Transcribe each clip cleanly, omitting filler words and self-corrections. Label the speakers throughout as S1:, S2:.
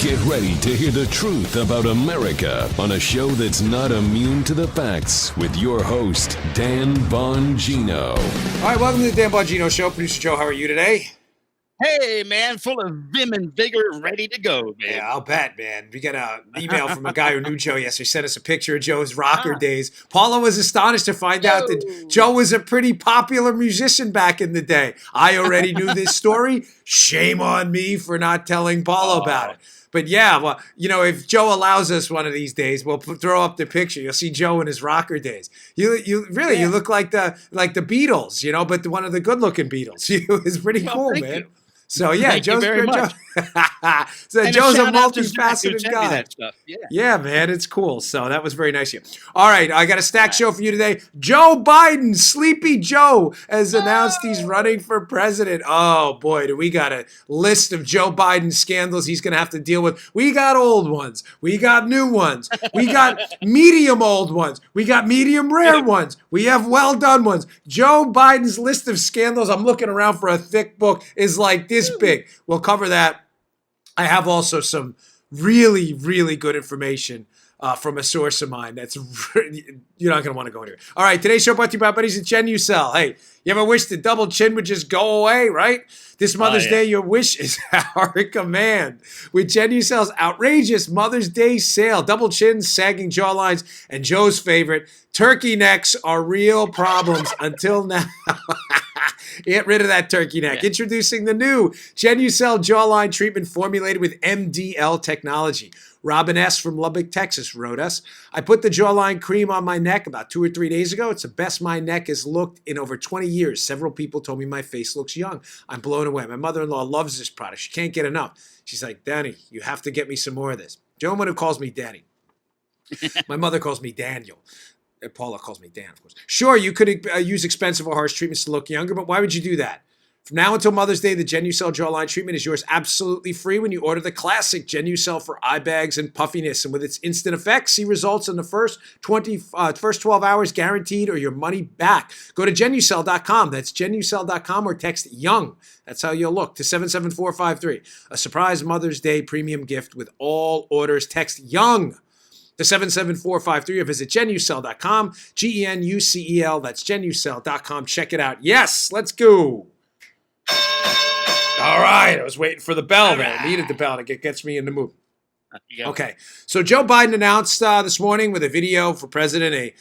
S1: Get ready to hear the truth about America on a show that's not immune to the facts with your host, Dan Bongino.
S2: All right, welcome to the Dan Bongino Show. Producer Joe, how are you today?
S3: Hey, man, full of vim and vigor, ready to go, man.
S2: Yeah, I'll bet, man. We got an email from a guy who knew Joe yesterday. Sent us a picture of Joe's rocker days. Paula was astonished to find out that Joe was a pretty popular musician back in the day. I already knew this story. Shame on me for not telling Paula about it. But yeah, well, you know, if Joe allows us one of these days, we'll throw up the picture. You'll see Joe in his rocker days. You look like the Beatles, you know, but one of the good-looking Beatles. It's pretty cool, man.
S3: You.
S2: So yeah,
S3: Thank you very much.
S2: So
S3: and
S2: Joe's a
S3: multifaceted
S2: guy. Yeah, man, it's cool. So that was very nice of you. All right, I got a stacked show for you today. Joe Biden, Sleepy Joe, has announced he's running for president. Oh boy, do we got a list of Joe Biden scandals he's going to have to deal with. We got old ones, we got new ones, we got medium old ones, we got medium rare ones, we have well done ones. Joe Biden's list of scandals, I'm looking around for a thick book, is like this big. We'll cover that. I have also some really, really good information from a source of mine. That's you're not going to want to go anywhere. All right, today's show brought to you by buddies at Genucel. Hey, you ever wish the double chin would just go away, right? This Mother's Day, your wish is our command. With Genucel's outrageous Mother's Day sale, double chins, sagging jawlines, and Joe's favorite, turkey necks are real problems until now. Get rid of that turkey neck. Yeah. Introducing the new Genucel jawline treatment formulated with MDL technology. Robin S. from Lubbock, Texas wrote us, I put the jawline cream on my neck about 2 or 3 days ago. It's the best my neck has looked in over 20 years. Several people told me my face looks young. I'm blown away. My mother-in-law loves this product. She can't get enough. She's like, Danny, you have to get me some more of this. Gentleman who calls me Danny. My mother calls me Daniel. Paula calls me Dan, of course. Sure, you could use expensive or harsh treatments to look younger, but why would you do that? From now until Mother's Day, the Genucel jawline treatment is yours absolutely free when you order the classic Genucel for eye bags and puffiness. And with its instant effects, see results in the first 12 hours guaranteed or your money back. Go to Genucel.com. That's Genucel.com or text YOUNG. That's how you'll look to 77453. A surprise Mother's Day premium gift with all orders. Text YOUNG to 77453 or visit Genucel.com. Genucel. That's Genucel.com. Check it out. Yes, let's go. All right, I was waiting for the bell there. I needed the bell to gets me in the mood. Okay, so Joe Biden announced this morning with a video for president, a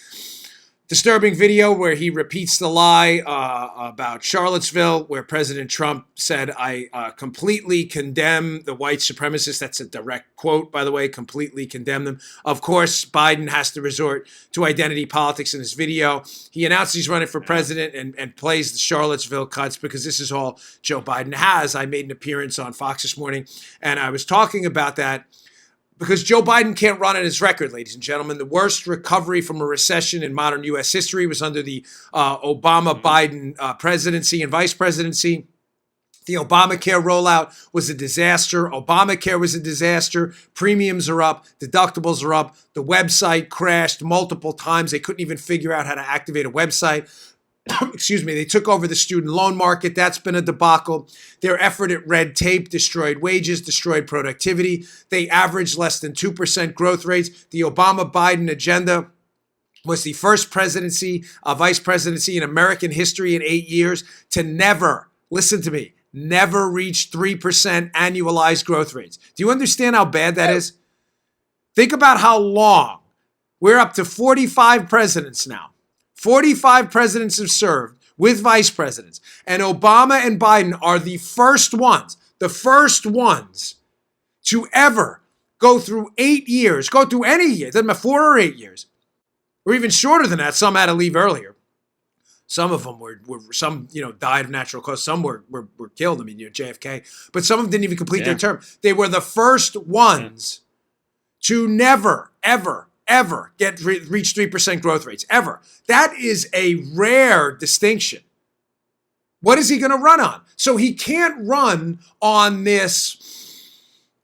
S2: disturbing video where he repeats the lie about Charlottesville, where President Trump said, I completely condemn the white supremacists. That's a direct quote, by the way, completely condemn them. Of course, Biden has to resort to identity politics in his video. He announced he's running for president and plays the Charlottesville cuts because this is all Joe Biden has. I made an appearance on Fox this morning, and I was talking about that because Joe Biden can't run on his record, ladies and gentlemen. The worst recovery from a recession in modern U.S. history was under the Obama-Biden presidency and vice presidency. The Obamacare rollout was a disaster. Obamacare was a disaster. Premiums are up. Deductibles are up. The website crashed multiple times. They couldn't even figure out how to activate a website. Excuse me, they took over the student loan market. That's been a debacle. Their effort at red tape destroyed wages, destroyed productivity. They averaged less than 2% growth rates. The Obama-Biden agenda was the first presidency, vice presidency in American history in 8 years to never, listen to me, never reach 3% annualized growth rates. Do you understand how bad that is? Think about how long. We're up to 45 presidents now. 45 presidents have served with vice presidents. And Obama and Biden are the first ones to ever go through 8 years, go through any year, doesn't matter, 4 or 8 years, or even shorter than that. Some had to leave earlier. Some of them were some, died of natural causes. Some were killed. I mean, JFK. But some of them didn't even complete their term. They were the first ones to never, ever reach 3% growth rates, ever. That is a rare distinction. What is he going to run on? So he can't run on this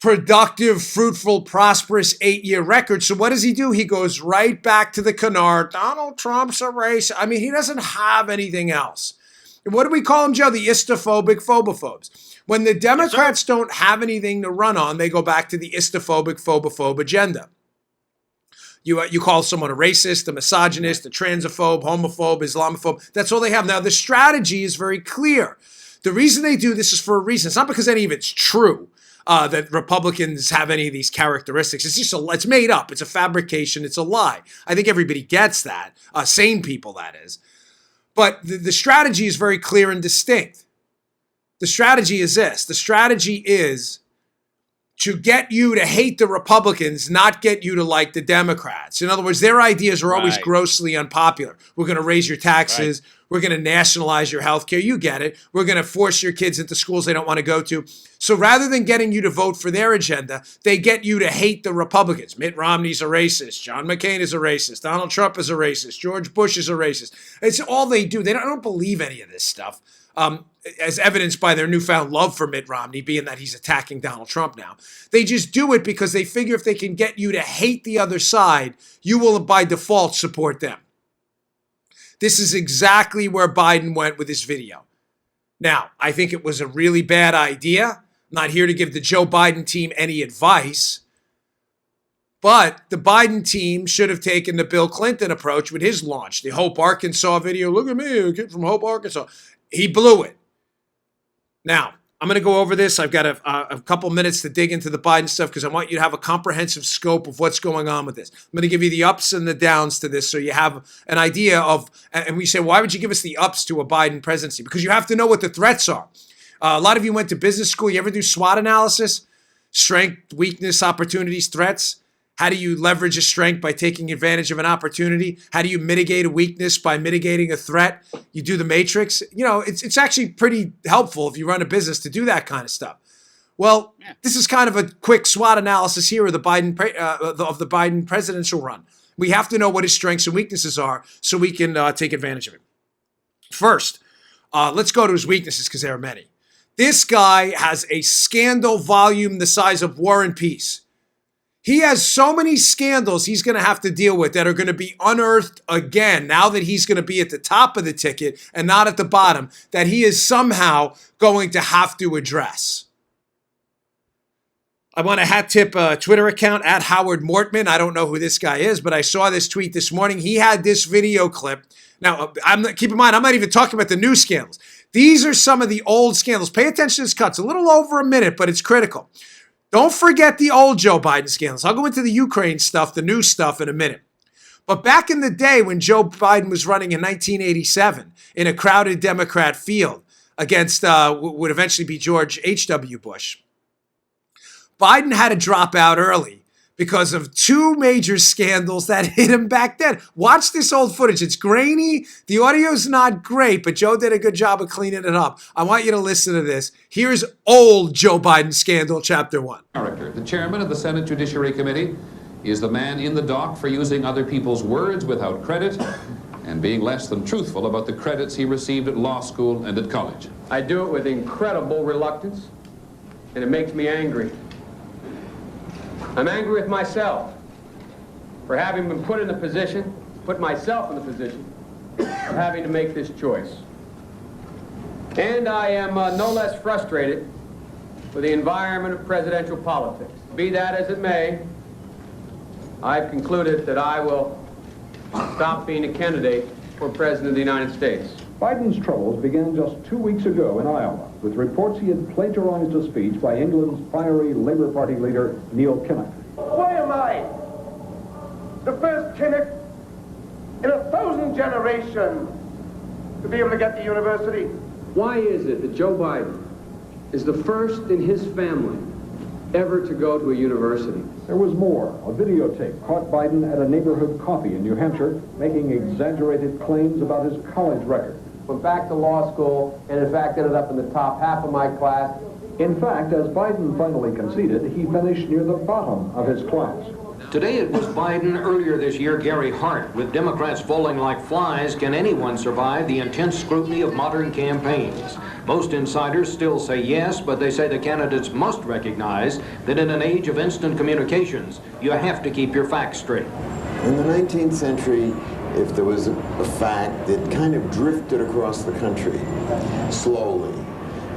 S2: productive, fruitful, prosperous 8-year record. So what does he do? He goes right back to the canard. Donald Trump's a racist. I mean, he doesn't have anything else. What do we call them, Joe? The istophobic phobophobes. When the Democrats don't have anything to run on, they go back to the istophobic phobophobe agenda. You call someone a racist, a misogynist, a transphobe, homophobe, Islamophobe. That's all they have. Now, the strategy is very clear. The reason they do this is for a reason. It's not because any of it's true that Republicans have any of these characteristics. It's just it's made up. It's a fabrication. It's a lie. I think everybody gets that. Sane people, that is. But the strategy is very clear and distinct. The strategy is this. The strategy is to get you to hate the Republicans, not get you to like the Democrats. In other words, their ideas are always grossly unpopular. We're going to raise your taxes. Right. We're going to nationalize your health care. You get it. We're going to force your kids into schools they don't want to go to. So rather than getting you to vote for their agenda, they get you to hate the Republicans. Mitt Romney's a racist. John McCain is a racist. Donald Trump is a racist. George Bush is a racist. It's all they do. They don't believe any of this stuff. As evidenced by their newfound love for Mitt Romney, being that he's attacking Donald Trump now. They just do it because they figure if they can get you to hate the other side, you will by default support them. This is exactly where Biden went with this video. Now, I think it was a really bad idea. I'm not here to give the Joe Biden team any advice, but the Biden team should have taken the Bill Clinton approach with his launch. The Hope, Arkansas video. Look at me, a kid from Hope, Arkansas. He blew it. Now, I'm going to go over this. I've got a couple minutes to dig into the Biden stuff because I want you to have a comprehensive scope of what's going on with this. I'm going to give you the ups and the downs to this so you have an idea of, and we say, why would you give us the ups to a Biden presidency? Because you have to know what the threats are. A lot of you went to business school. You ever do SWOT analysis? Strength, weakness, opportunities, threats. How do you leverage a strength by taking advantage of an opportunity? How do you mitigate a weakness by mitigating a threat? You do the matrix. You know, it's actually pretty helpful if you run a business to do that kind of stuff. Well, This is kind of a quick SWOT analysis here of the Biden presidential run. We have to know what his strengths and weaknesses are so we can take advantage of it. First, let's go to his weaknesses because there are many. This guy has a scandal volume the size of War and Peace. He has so many scandals he's going to have to deal with that are going to be unearthed again now that he's going to be at the top of the ticket and not at the bottom, that he is somehow going to have to address. I want to hat tip a Twitter account at Howard Mortman. I don't know who this guy is, but I saw this tweet this morning. He had this video clip. Now, keep in mind, I'm not even talking about the new scandals. These are some of the old scandals. Pay attention to this cut. It's a little over a minute, but it's critical. Don't forget the old Joe Biden scandals. I'll go into the Ukraine stuff, the new stuff in a minute. But back in the day when Joe Biden was running in 1987 in a crowded Democrat field against would eventually be George H.W. Bush, Biden had to drop out early because of two major scandals that hit him back then. Watch this old footage. It's grainy. The audio's not great, but Joe did a good job of cleaning it up. I want you to listen to this. Here's old Joe Biden scandal, chapter 1.
S4: The chairman of the Senate Judiciary Committee is the man in the dock for using other people's words without credit and being less than truthful about the credits he received at law school and at college.
S5: I do it with incredible reluctance, and it makes me angry. I'm angry with myself for having been put myself in the position of having to make this choice. And I am no less frustrated with the environment of presidential politics. Be that as it may, I've concluded that I will stop being a candidate for President of the United States.
S6: Biden's troubles began just 2 weeks ago in Iowa with reports he had plagiarized a speech by England's fiery Labour Party leader, Neil Kinnock.
S7: Why am I the first Kinnock in 1,000 generations to be able to get to university?
S5: Why is it that Joe Biden is the first in his family ever to go to a university?
S6: There was more. A videotape caught Biden at a neighborhood coffee in New Hampshire making exaggerated claims about his college record.
S5: Went back to law school and in fact ended up in the top half of my class.
S6: In fact, as Biden finally conceded, he finished near the bottom of his class.
S8: Today it was Biden, earlier this year Gary Hart. With Democrats falling like flies, can anyone survive the intense scrutiny of modern campaigns? Most insiders still say yes, but they say the candidates must recognize that in an age of instant communications, you have to keep your facts straight.
S9: In the 19th century, if there was a fact that kind of drifted across the country slowly.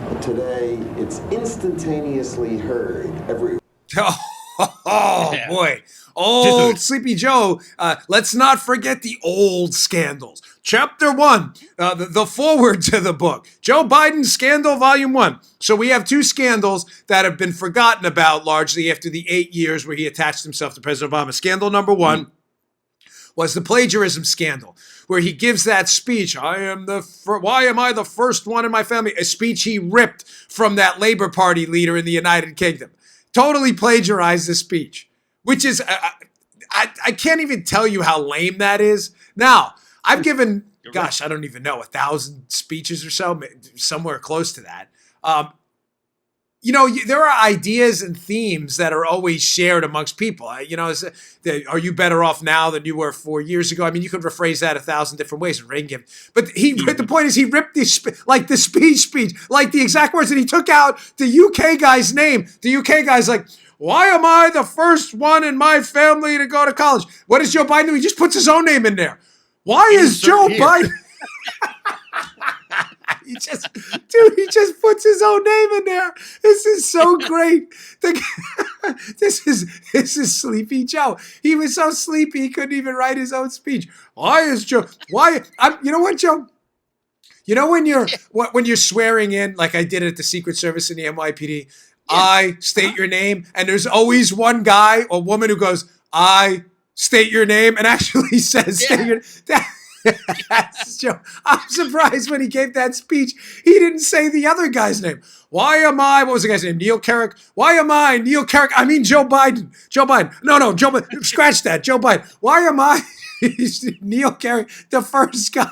S9: But today, it's instantaneously heard everywhere.
S2: Oh, boy. Old Sleepy Joe. Let's not forget the old scandals. Chapter 1, the foreword to the book. Joe Biden Scandal Volume 1. So we have 2 scandals that have been forgotten about largely after the 8 years where he attached himself to President Obama. Scandal number 1 was the plagiarism scandal, where he gives that speech, why am I the first one in my family? A speech he ripped from that Labor Party leader in the United Kingdom. Totally plagiarized the speech, which is, I can't even tell you how lame that is. Now, I've given, gosh, I don't even know, 1,000 speeches or so, somewhere close to that. You know, there are ideas and themes that are always shared amongst people. You know, are you better off now than you were 4 years ago? I mean, you could rephrase that 1,000 different ways. But the point is, he ripped the speech, like the exact words, and he took out the UK guy's name. The UK guy's like, why am I the first one in my family to go to college? What does Joe Biden do? He just puts his own name in there. Why is Joe Biden? He just puts his own name in there. This is so great. This is Sleepy Joe. He was so sleepy he couldn't even write his own speech. Why is Joe? You know what, Joe? You know when you're swearing in, like I did at the Secret Service in the NYPD, I state your name, and there's always one guy or woman who goes, I state your name, and actually says state your name. That's Joe. I'm surprised when he gave that speech, he didn't say the other guy's name. What was the guy's name? Neil Carrick? Neil Carrick? I mean, Joe Biden. No, Joe Biden. Scratch that. Joe Biden. Why am I Neil Carrick, the first guy?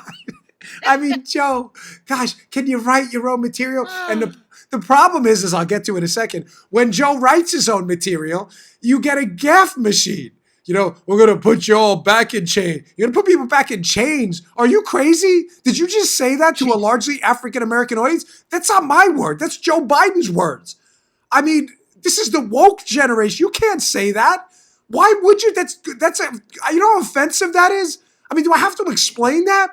S2: I mean, Joe, gosh, can you write your own material? And the problem is, as I'll get to in a second, when Joe writes his own material, you get a gaff machine. You know, we're going to put you all back in chains. You're going to put people back in chains. Are you crazy? Did you just say that to a largely African-American audience? That's not my word. That's Joe Biden's words. I mean, this is the woke generation. You can't say that. Why would you? You know how offensive that is? I mean, do I have to explain that?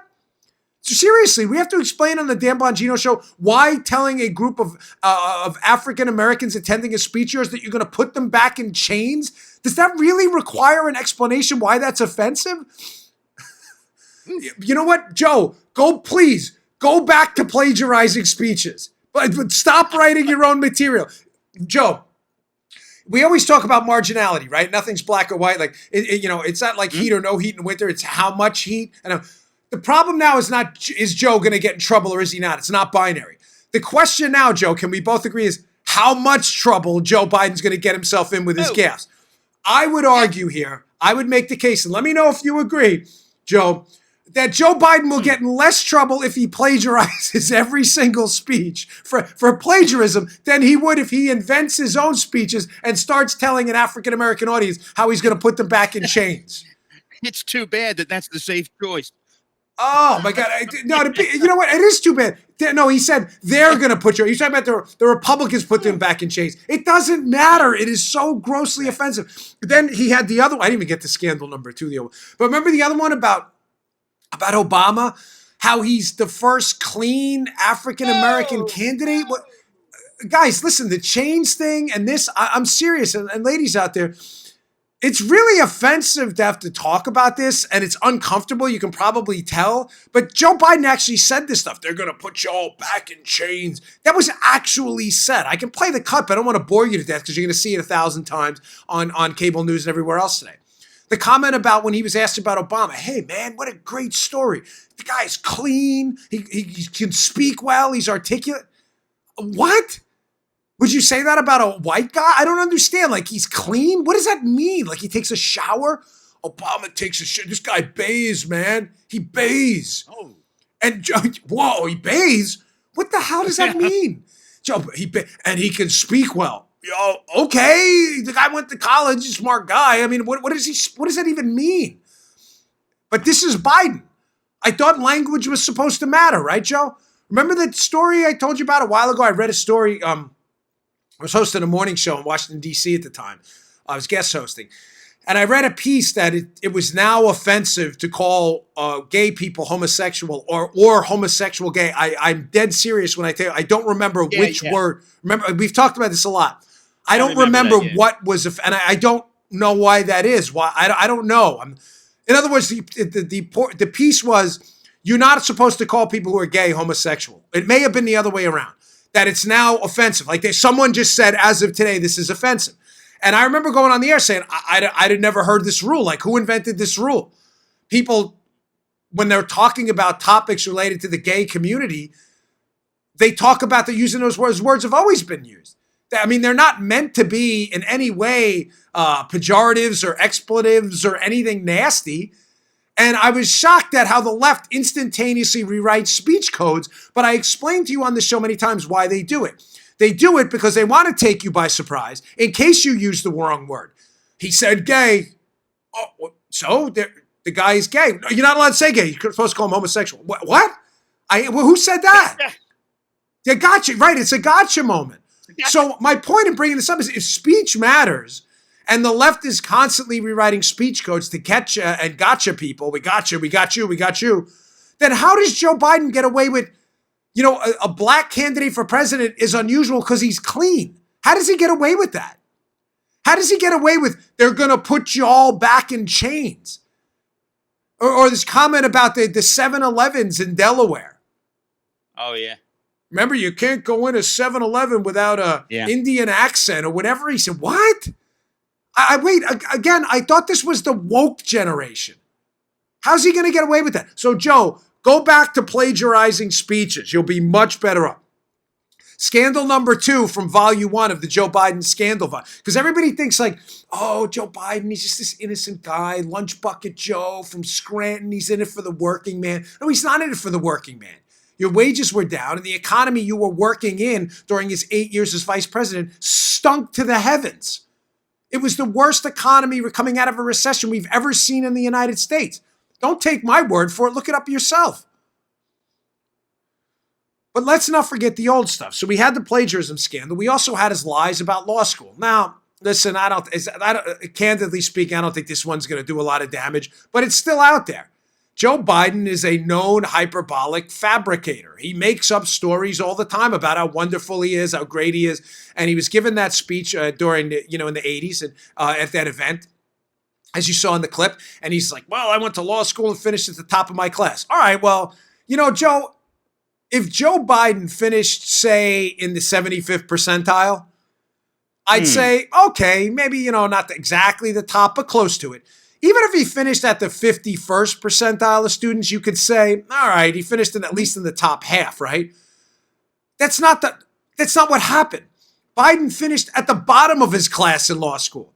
S2: Seriously, we have to explain on the Dan Bongino show why telling a group of African Americans attending a speech yours that you're going to put them back in chains. Does that really require an explanation why that's offensive? You know what, Joe? Please go back to plagiarizing speeches, but stop writing your own material, Joe. We always talk about marginality, right? Nothing's black or white. Like it's not like heat or no heat in winter. It's how much heat. And the problem now is Joe going to get in trouble or is he not? It's not binary. The question now, Joe, can we both agree is how much trouble Joe Biden's going to get himself in with his gaffes? I would argue here, I would make the case, and let me know if you agree, Joe, that Joe Biden will get in less trouble if he plagiarizes every single speech for plagiarism than he would if he invents his own speeches and starts telling an African-American audience how he's going to put them back in chains.
S3: It's too bad that's the safe choice.
S2: Oh, my God. You know what? It is too bad. No, he said they're going to put you. He's talking about the Republicans put them back in chains. It doesn't matter. It is so grossly offensive. Then he had the other one. I didn't even get to scandal number 2. But remember the other one about Obama? How he's the first clean African-American candidate? What, guys, listen, the chains thing and this, I'm serious. And ladies out there, it's really offensive to have to talk about this, and it's uncomfortable. You can probably tell. But Joe Biden actually said this stuff. They're going to put you all back in chains. That was actually said. I can play the cut, but I don't want to bore you to death because you're going to see it 1,000 times on cable news and everywhere else today. The comment about when he was asked about Obama, hey, man, what a great story. The guy's clean. He can speak well. He's articulate. What? Would you say that about a white guy? I don't understand. Like, he's clean? What does that mean? Like, he takes a shower? Obama takes a shower. This guy bathes, man. He bathes. Oh. And, whoa, he bathes? What the hell does that mean? Joe, and he can speak well. Okay. The guy went to college, a smart guy. I mean, what does that even mean? But this is Biden. I thought language was supposed to matter, right, Joe? Remember that story I told you about a while ago? I read a story, I was hosting a morning show in Washington, D.C. at the time. I was guest hosting. And I read a piece that it was now offensive to call gay people homosexual or homosexual gay. I'm dead serious when I tell you, I don't remember which word. Remember, we've talked about this a lot. I don't remember
S3: that,
S2: what was, and I don't know why that is. Why I don't know. In other words, the piece was, you're not supposed to call people who are gay homosexual. It may have been the other way around, that it's now offensive. Like someone just said, as of today, this is offensive. And I remember going on the air saying, I'd never heard this rule. Like, who invented this rule? People, when they're talking about topics related to the gay community, they talk about using those words. Words have always been used. I mean, they're not meant to be in any way pejoratives or expletives or anything nasty. And I was shocked at how the left instantaneously rewrites speech codes, but I explained to you on the show many times why they do it. They do it because they want to take you by surprise in case you use the wrong word. He said gay. Oh, so the guy is gay. You're not allowed to say gay. You're supposed to call him homosexual. What? Who said that? Yeah, gotcha. Right, it's a gotcha moment. So my point in bringing this up is if speech matters, and the left is constantly rewriting speech codes to catch and gotcha people. We got you, we got you, we got you. Then how does Joe Biden get away with, a black candidate for president is unusual because he's clean? How does he get away with that? How does he get away with, they're going to put you all back in chains? Or this comment about the 7-Elevens in Delaware.
S3: Oh, yeah.
S2: Remember, you can't go in a 7-Eleven without a Indian accent or whatever. He said, what? Wait, again, I thought this was the woke generation. How's he going to get away with that? So, Joe, go back to plagiarizing speeches. You'll be much better off. Scandal number 2 from volume 1 of the Joe Biden scandal. Because everybody thinks like, oh, Joe Biden, he's just this innocent guy, lunch bucket Joe from Scranton. He's in it for the working man. No, he's not in it for the working man. Your wages were down, and the economy you were working in during his 8 years as vice president stunk to the heavens. It was the worst economy coming out of a recession we've ever seen in the United States. Don't take my word for it. Look it up yourself. But let's not forget the old stuff. So we had the plagiarism scandal. We also had his lies about law school. Now, listen, candidly speaking, I don't think this one's going to do a lot of damage, but it's still out there. Joe Biden is a known hyperbolic fabricator. He makes up stories all the time about how wonderful he is, how great he is. And he was given that speech during, in the 80s and at that event, as you saw in the clip. And he's like, well, I went to law school and finished at the top of my class. All right, well, Joe, if Joe Biden finished, say, in the 75th percentile, I'd say, okay, maybe, not exactly the top, but close to it. Even if he finished at the 51st percentile of students, you could say, all right, he finished at least in the top half, right? That's not what happened. Biden finished at the bottom of his class in law school.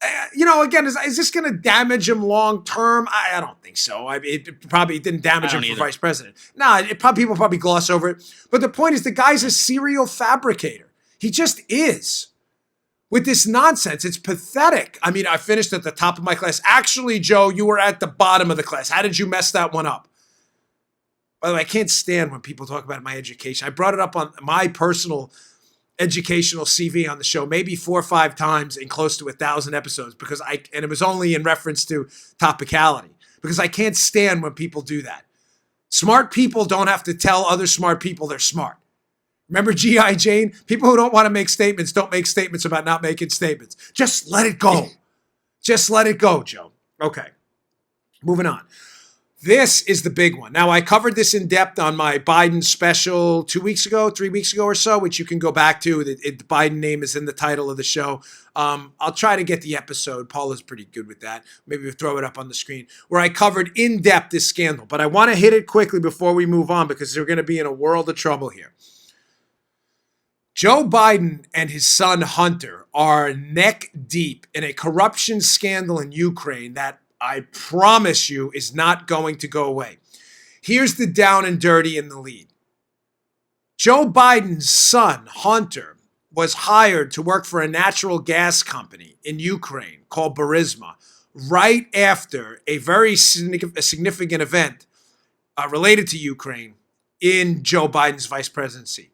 S2: Again, is this going to damage him long term? I don't think so. It probably didn't damage him for vice president. No, people probably gloss over it. But the point is, the guy's a serial fabricator. He just is. With this nonsense, it's pathetic. I mean, I finished at the top of my class. Actually, Joe, you were at the bottom of the class. How did you mess that one up? By the way, I can't stand when people talk about my education. I brought it up on my personal educational CV on the show maybe 4 or 5 times in close to 1,000 episodes and it was only in reference to topicality, because I can't stand when people do that. Smart people don't have to tell other smart people they're smart. Remember G.I. Jane? People who don't want to make statements don't make statements about not making statements. Just let it go. Just let it go, Joe. Okay. Moving on. This is the big one. Now, I covered this in depth on my Biden special 3 weeks ago or so, which you can go back to. The Biden name is in the title of the show. I'll try to get the episode. Paula's pretty good with that. Maybe we'll throw it up on the screen, where I covered in depth this scandal. But I want to hit it quickly before we move on, because they're going to be in a world of trouble here. Joe Biden and his son Hunter are neck deep in a corruption scandal in Ukraine that I promise you is not going to go away. Here's the down and dirty in the lead. Joe Biden's son, Hunter, was hired to work for a natural gas company in Ukraine called Burisma right after a very significant event related to Ukraine in Joe Biden's vice presidency.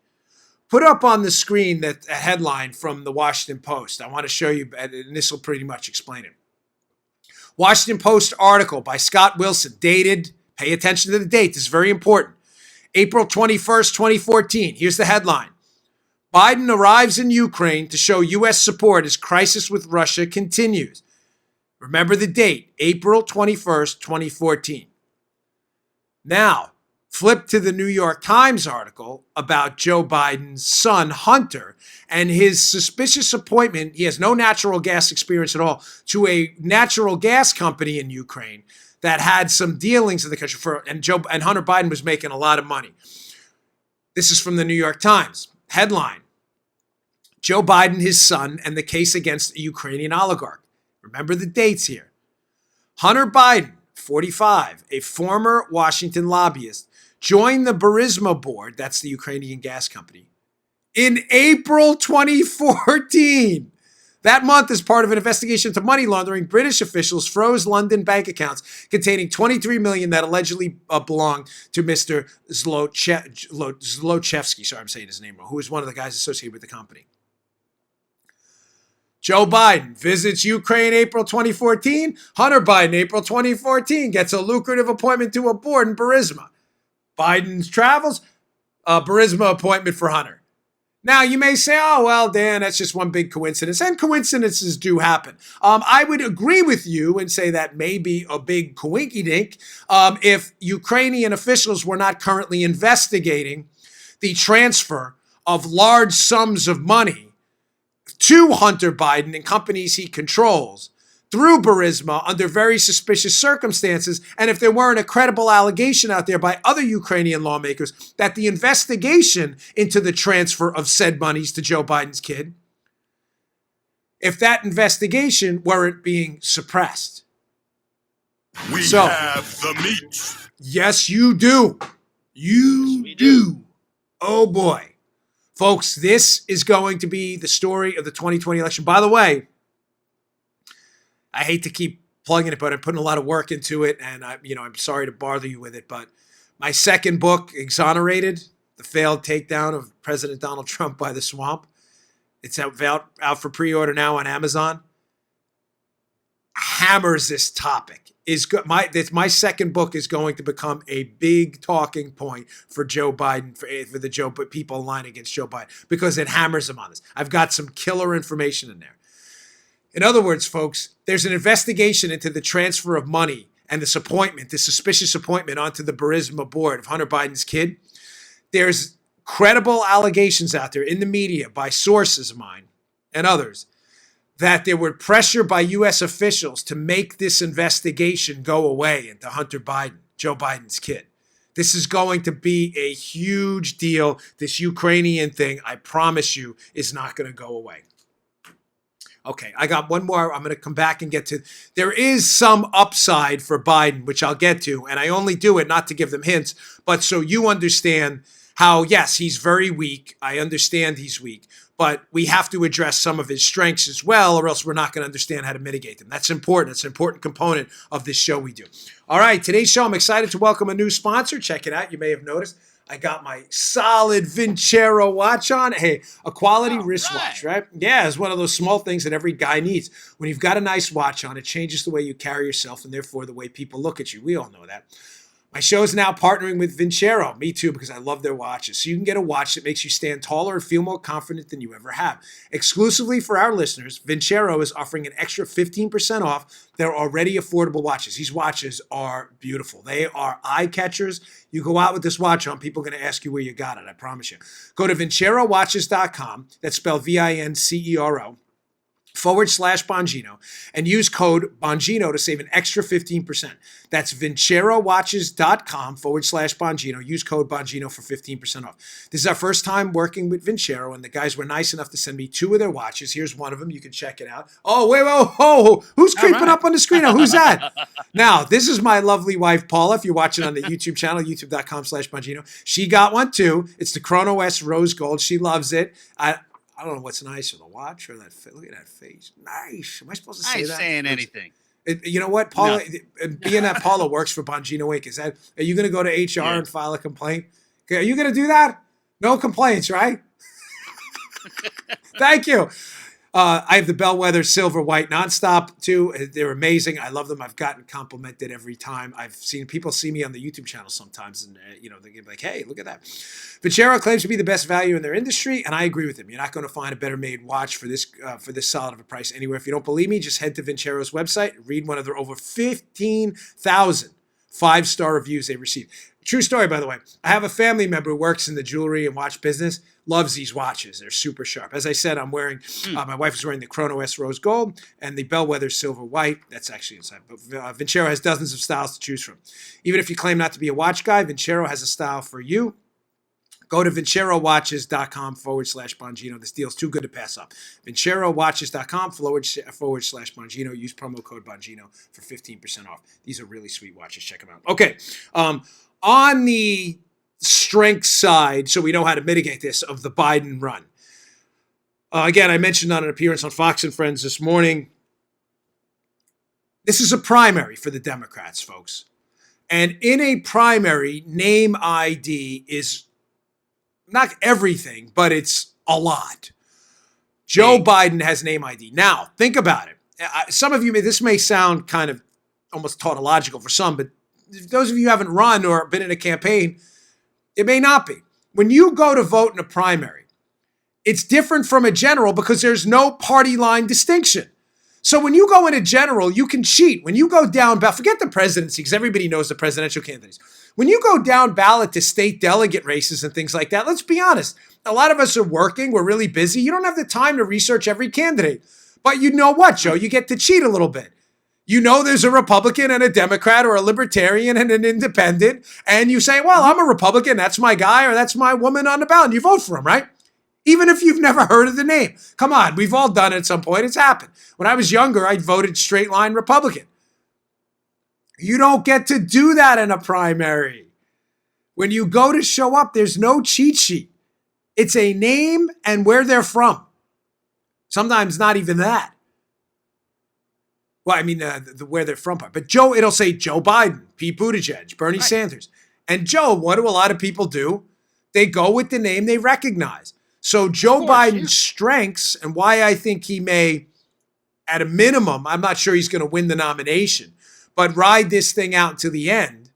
S2: Put up on the screen that a headline from the Washington Post. I want to show you, and this will pretty much explain it. Washington Post article by Scott Wilson, dated, pay attention to the date, this is very important, April 21st, 2014. Here's the headline. Biden arrives in Ukraine to show U.S. support as crisis with Russia continues. Remember the date, April 21st, 2014. Now, flip to the New York Times article about Joe Biden's son, Hunter, and his suspicious appointment. He has no natural gas experience at all, to a natural gas company in Ukraine that had some dealings in the country and Hunter Biden was making a lot of money. This is from the New York Times. Headline, Joe Biden, his son, and the case against a Ukrainian oligarch. Remember the dates here. Hunter Biden, 45, a former Washington lobbyist, joined the Burisma board, that's the Ukrainian gas company, in April 2014. That month, as part of an investigation into money laundering, British officials froze London bank accounts containing $23 million that allegedly belonged to Mr. Zlochevsky. Sorry, I'm saying his name wrong. Who was one of the guys associated with the company. Joe Biden visits Ukraine April 2014. Hunter Biden, April 2014, gets a lucrative appointment to a board in Burisma. Biden's travels, Burisma appointment for Hunter. Now, you may say, oh, well, Dan, that's just one big coincidence. And coincidences do happen. I would agree with you and say that may be a big coinky-dink if Ukrainian officials were not currently investigating the transfer of large sums of money to Hunter Biden and companies he controls through Burisma under very suspicious circumstances, and if there weren't a credible allegation out there by other Ukrainian lawmakers that the investigation into the transfer of said monies to Joe Biden's kid, if that investigation weren't being suppressed.
S10: We have the meat.
S2: Yes, you do. You do. Oh, boy. Folks, this is going to be the story of the 2020 election. By the way, I hate to keep plugging it, but I'm putting a lot of work into it, and I'm sorry to bother you with it, but my second book, Exonerated, The Failed Takedown of President Donald Trump by the Swamp, it's out for pre-order now on Amazon, hammers this topic. My second book is going to become a big talking point for Joe Biden, for the people aligned against Joe Biden, because it hammers him on this. I've got some killer information in there. In other words, folks, there's an investigation into the transfer of money and this suspicious appointment onto the Burisma board of Hunter Biden's kid. There's credible allegations out there in the media by sources of mine and others that there were pressure by U.S. officials to make this investigation go away into Hunter Biden, Joe Biden's kid. This is going to be a huge deal. This Ukrainian thing, I promise you, is not going to go away. Okay, I got one more I'm going to come back and get to. There is some upside for Biden, which I'll get to, and I only do it not to give them hints, but so you understand how, yes, he's very weak. I understand he's weak, but we have to address some of his strengths as well, or else we're not going to understand how to mitigate them. That's important. It's an important component of this show we do. All right, today's show, I'm excited to welcome a new sponsor. Check it out. You may have noticed I got my solid Vincero watch on. Hey, a quality wristwatch, right? Yeah, it's one of those small things that every guy needs. When you've got a nice watch on, it changes the way you carry yourself and therefore the way people look at you. We all know that. My show is now partnering with Vincero. Me too, because I love their watches. So you can get a watch that makes you stand taller and feel more confident than you ever have. Exclusively for our listeners, Vincero is offering an extra 15% off their already affordable watches. These watches are beautiful. They are eye catchers. You go out with this watch on, people are going to ask you where you got it, I promise you. Go to VinceroWatches.com, that's spelled Vincero, /Bongino, and use code Bongino to save an extra 15%. That's VinceroWatches.com /Bongino. Use code Bongino for 15% off. This is our first time working with Vincero, and the guys were nice enough to send me 2 of their watches. Here's one of them. You can check it out. Oh, wait, who's creeping up on the screen? Who's that? Now, this is my lovely wife, Paula. If you're watching on the YouTube channel, youtube.com /Bongino. She got one too. It's the Chrono S Rose Gold. She loves it. I don't know what's nicer, the watch or that. Look at that face. Nice. Am I supposed to say that?
S3: I ain't saying anything.
S2: You know what, Paula? No. Being that Paula works for Bongino Inc., are you going to go to HR and file a complaint? Are you going to do that? No complaints, right? Thank you. I have the Bellwether Silver White Nonstop too. They're amazing. I love them. I've gotten complimented every time. I've seen people see me on the YouTube channel sometimes, and they get like, "Hey, look at that." Vincero claims to be the best value in their industry, and I agree with him. You're not going to find a better made watch for this solid of a price anywhere. If you don't believe me, just head to Vincero's website, read one of their over 15,000 5-star reviews they received. True story, by the way. I have a family member who works in the jewelry and watch business, loves these watches. They're super sharp. As I said, I'm wearing, my wife is wearing the Chrono S Rose Gold and the Bellwether Silver White. That's actually inside. But Vincero has dozens of styles to choose from. Even if you claim not to be a watch guy, Vincero has a style for you. Go to vincerowatches.com/Bongino. This deal's too good to pass up. vincerowatches.com/Bongino. Use promo code Bongino for 15% off. These are really sweet watches. Check them out. Okay. On the strength side, so we know how to mitigate this, of the Biden run. Again, I mentioned on an appearance on Fox and Friends this morning, this is a primary for the Democrats, folks. And in a primary, name ID is not everything, but it's a lot. Joe Biden has name ID. Now, think about it. Some of you, this may sound kind of almost tautological for some, but those of you who haven't run or been in a campaign, it may not be. When you go to vote in a primary, it's different from a general because there's no party line distinction. So when you go in a general, you can cheat. When you go down ballot, forget the presidency because everybody knows the presidential candidates. When you go down ballot to state delegate races and things like that, let's be honest. A lot of us are working. We're really busy. You don't have the time to research every candidate. But you know what, Joe? You get to cheat a little bit. You know there's a Republican and a Democrat or a Libertarian and an Independent, and you say, well, I'm a Republican, that's my guy or that's my woman on the ballot, and you vote for him, right? Even if you've never heard of the name. Come on, we've all done it at some point. It's happened. When I was younger, I voted straight line Republican. You don't get to do that in a primary. When you go to show up, there's no cheat sheet. It's a name and where they're from. Sometimes not even that. Well, I mean, the where they're from part. But Joe, it'll say Joe Biden, Pete Buttigieg, Bernie Sanders. And Joe, what do a lot of people do? They go with the name they recognize. So Joe Biden's strengths and why I think he may, at a minimum, I'm not sure he's going to win the nomination, but ride this thing out to the end,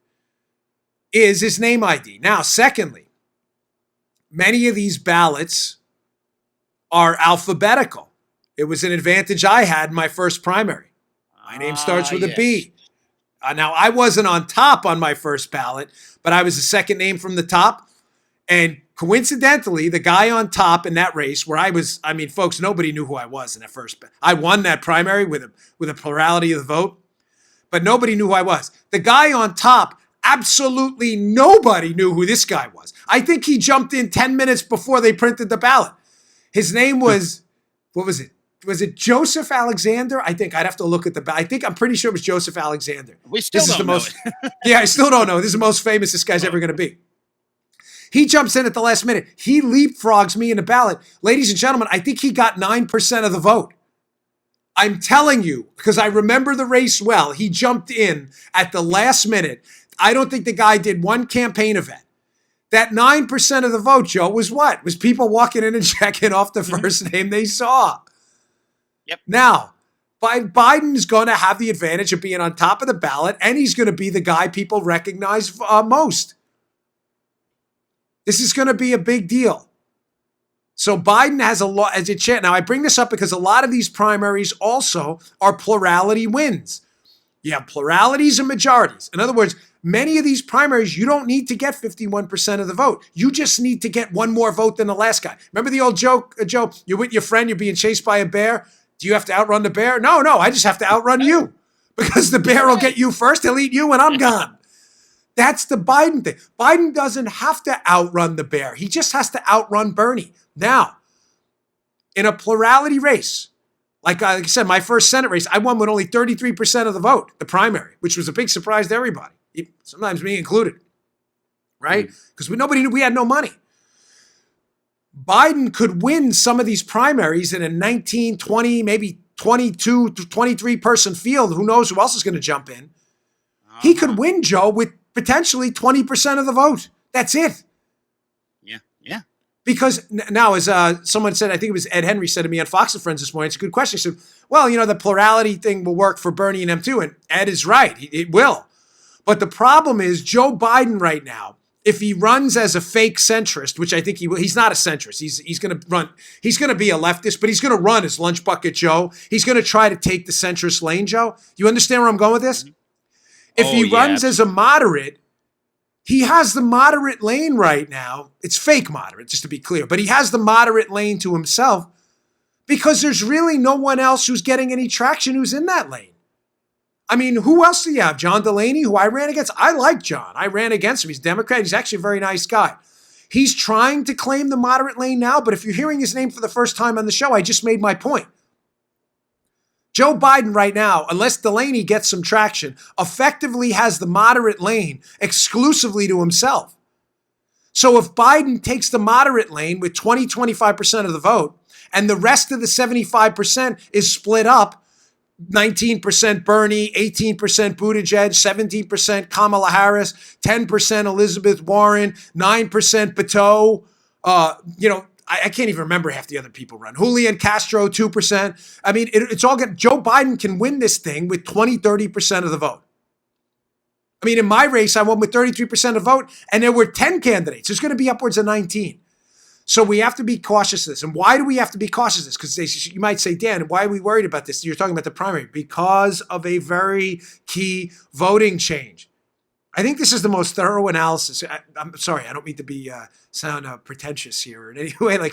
S2: is his name ID. Now, secondly, many of these ballots are alphabetical. It was an advantage I had in my first primary. My name starts with a B. Now, I wasn't on top on my first ballot, but I was the second name from the top. And coincidentally, the guy on top in that race where folks, nobody knew who I was in that first. I won that primary with a plurality of the vote, but nobody knew who I was. The guy on top, absolutely nobody knew who this guy was. I think he jumped in 10 minutes before they printed the ballot. His name was, what was it? Was it Joseph Alexander? I think I'd have to look at the ballot. I'm pretty sure it was Joseph Alexander.
S3: We still don't know it.
S2: Yeah, I still don't know. This is the most famous this guy's ever going to be. He jumps in at the last minute. He leapfrogs me in the ballot. Ladies and gentlemen, I think he got 9% of the vote. I'm telling you, because I remember the race well. He jumped in at the last minute. I don't think the guy did one campaign event. That 9% of the vote, Joe, was what? Was people walking in and checking off the first name they saw.
S3: Yep.
S2: Now, Biden's going to have the advantage of being on top of the ballot, and he's going to be the guy people recognize most. This is going to be a big deal. So Biden has a lot as a chance. Now, I bring this up because a lot of these primaries also are plurality wins. You have pluralities and majorities. In other words, many of these primaries, you don't need to get 51% of the vote. You just need to get one more vote than the last guy. Remember the old joke, Joe? You're with your friend, you're being chased by a bear. Do you have to outrun the bear? No, I just have to outrun you because the bear will get you first. He'll eat you and I'm gone. That's the Biden thing. Biden doesn't have to outrun the bear. He just has to outrun Bernie. Now, in a plurality race, like I said, my first Senate race, I won with only 33% of the vote, the primary, which was a big surprise to everybody, sometimes me included, right? Because nobody knew we had no money. Biden could win some of these primaries in a 19, 20, maybe 22 to 23 person field. Who knows who else is going to jump in? He could win, Joe, with potentially 20% of the vote. That's it.
S3: Yeah.
S2: Because now, as someone said, I think it was Ed Henry said to me on Fox and Friends this morning, it's a good question. He said, well, the plurality thing will work for Bernie and them too. And Ed is right. It will. But the problem is Joe Biden right now, if he runs as a fake centrist, which I think he will, he's not a centrist. He's going to run. He's going to be a leftist, but he's going to run as Lunch Bucket Joe. He's going to try to take the centrist lane, Joe. You understand where I'm going with this? If he runs as a moderate, he has the moderate lane right now. It's fake moderate, just to be clear, but he has the moderate lane to himself because there's really no one else who's getting any traction who's in that lane. I mean, who else do you have? John Delaney, who I ran against. I like John. I ran against him. He's Democrat. He's actually a very nice guy. He's trying to claim the moderate lane now, but if you're hearing his name for the first time on the show, I just made my point. Joe Biden right now, unless Delaney gets some traction, effectively has the moderate lane exclusively to himself. So if Biden takes the moderate lane with 25% of the vote, and the rest of the 75% is split up, 19% Bernie, 18% Buttigieg, 17% Kamala Harris, 10% Elizabeth Warren, 9% Beto, I can't even remember half the other people run. Julian Castro, 2%. I mean, it's all good. Joe Biden can win this thing with 30% of the vote. I mean, in my race, I won with 33% of the vote, and there were 10 candidates. There's going to be upwards of 19. So we have to be cautious of this. And why do we have to be cautious of this? Because you might say, Dan, why are we worried about this? You're talking about the primary. Because of a very key voting change. I think this is the most thorough analysis. I'm sorry, I don't mean to be sound pretentious here or in any way like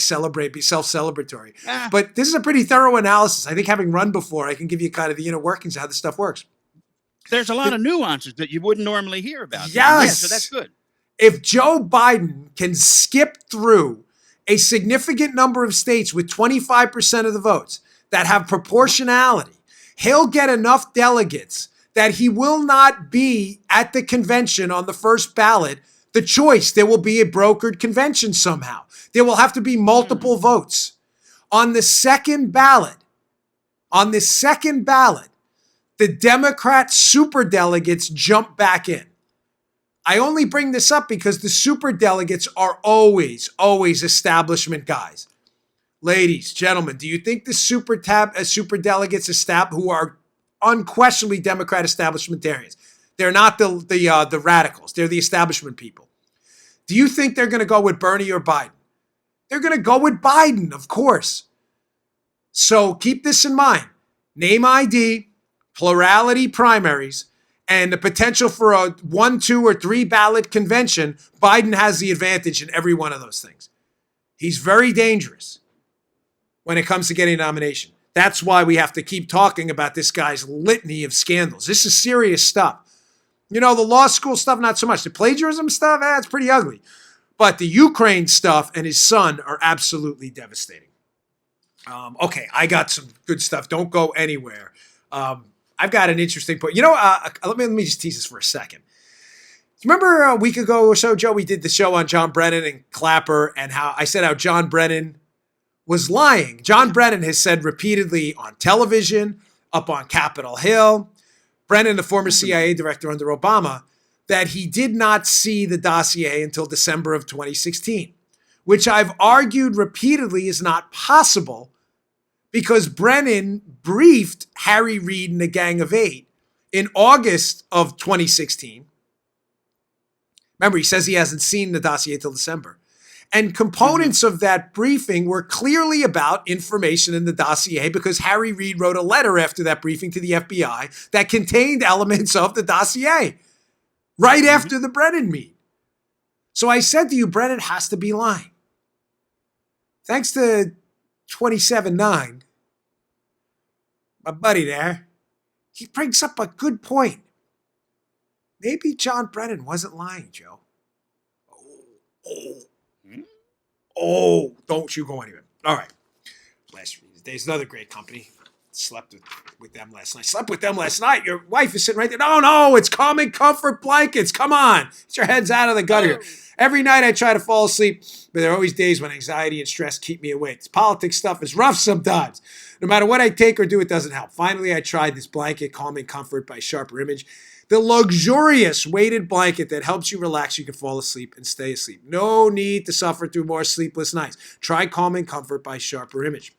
S2: be self-celebratory. But this is a pretty thorough analysis. I think having run before, I can give you kind of the inner workings of how this stuff works.
S3: There's a lot of nuances that you wouldn't normally hear about.
S2: Yes.
S3: Yeah, so that's good.
S2: If Joe Biden can skip through a significant number of states with 25% of the votes that have proportionality, he'll get enough delegates that he will not be at the convention on the first ballot the choice. There will be a brokered convention somehow. There will have to be multiple votes. On the second ballot, the Democrat superdelegates jump back in. I only bring this up because the superdelegates are always establishment guys. Ladies, gentlemen, do you think the superdelegates who are unquestionably Democrat establishmentarians? They're not the radicals. They're the establishment people. Do you think they're going to go with Bernie or Biden? They're going to go with Biden, of course. So keep this in mind. Name ID, plurality primaries, and the potential for a 1, 2, or 3 ballot convention. Biden has the advantage in every one of those things. He's very dangerous when it comes to getting a nomination. That's why we have to keep talking about this guy's litany of scandals. This is serious stuff. The law school stuff, not so much. The plagiarism stuff, it's pretty ugly. But the Ukraine stuff and his son are absolutely devastating. Okay, I got some good stuff. Don't go anywhere. I've got an interesting point. Let me just tease this for a second. Remember a week ago or so, Joe, we did the show on John Brennan and Clapper and how I said how John Brennan was lying. John Brennan has said repeatedly on television, up on Capitol Hill, Brennan, the former CIA director under Obama, that he did not see the dossier until December of 2016, which I've argued repeatedly is not possible because Brennan briefed Harry Reid and the Gang of Eight in August of 2016. Remember, he says he hasn't seen the dossier until December. And components of that briefing were clearly about information in the dossier because Harry Reid wrote a letter after that briefing to the FBI that contained elements of the dossier right after the Brennan meet. So I said to you, Brennan has to be lying. Thanks to 27-9, my buddy there, he brings up a good point. Maybe John Brennan wasn't lying, Joe. Oh, don't you go anywhere. All right. There's another great company. Slept with them last night. Slept with them last night. Your wife is sitting right there. No, it's Calming Comfort Blankets. Come on. Get your heads out of the gutter. Every night I try to fall asleep, but there are always days when anxiety and stress keep me awake. This politics stuff is rough sometimes. No matter what I take or do, it doesn't help. Finally, I tried this blanket, Calming Comfort by Sharper Image. The luxurious weighted blanket that helps you relax, you can fall asleep and stay asleep. No need to suffer through more sleepless nights. Try Calm and Comfort by Sharper Image.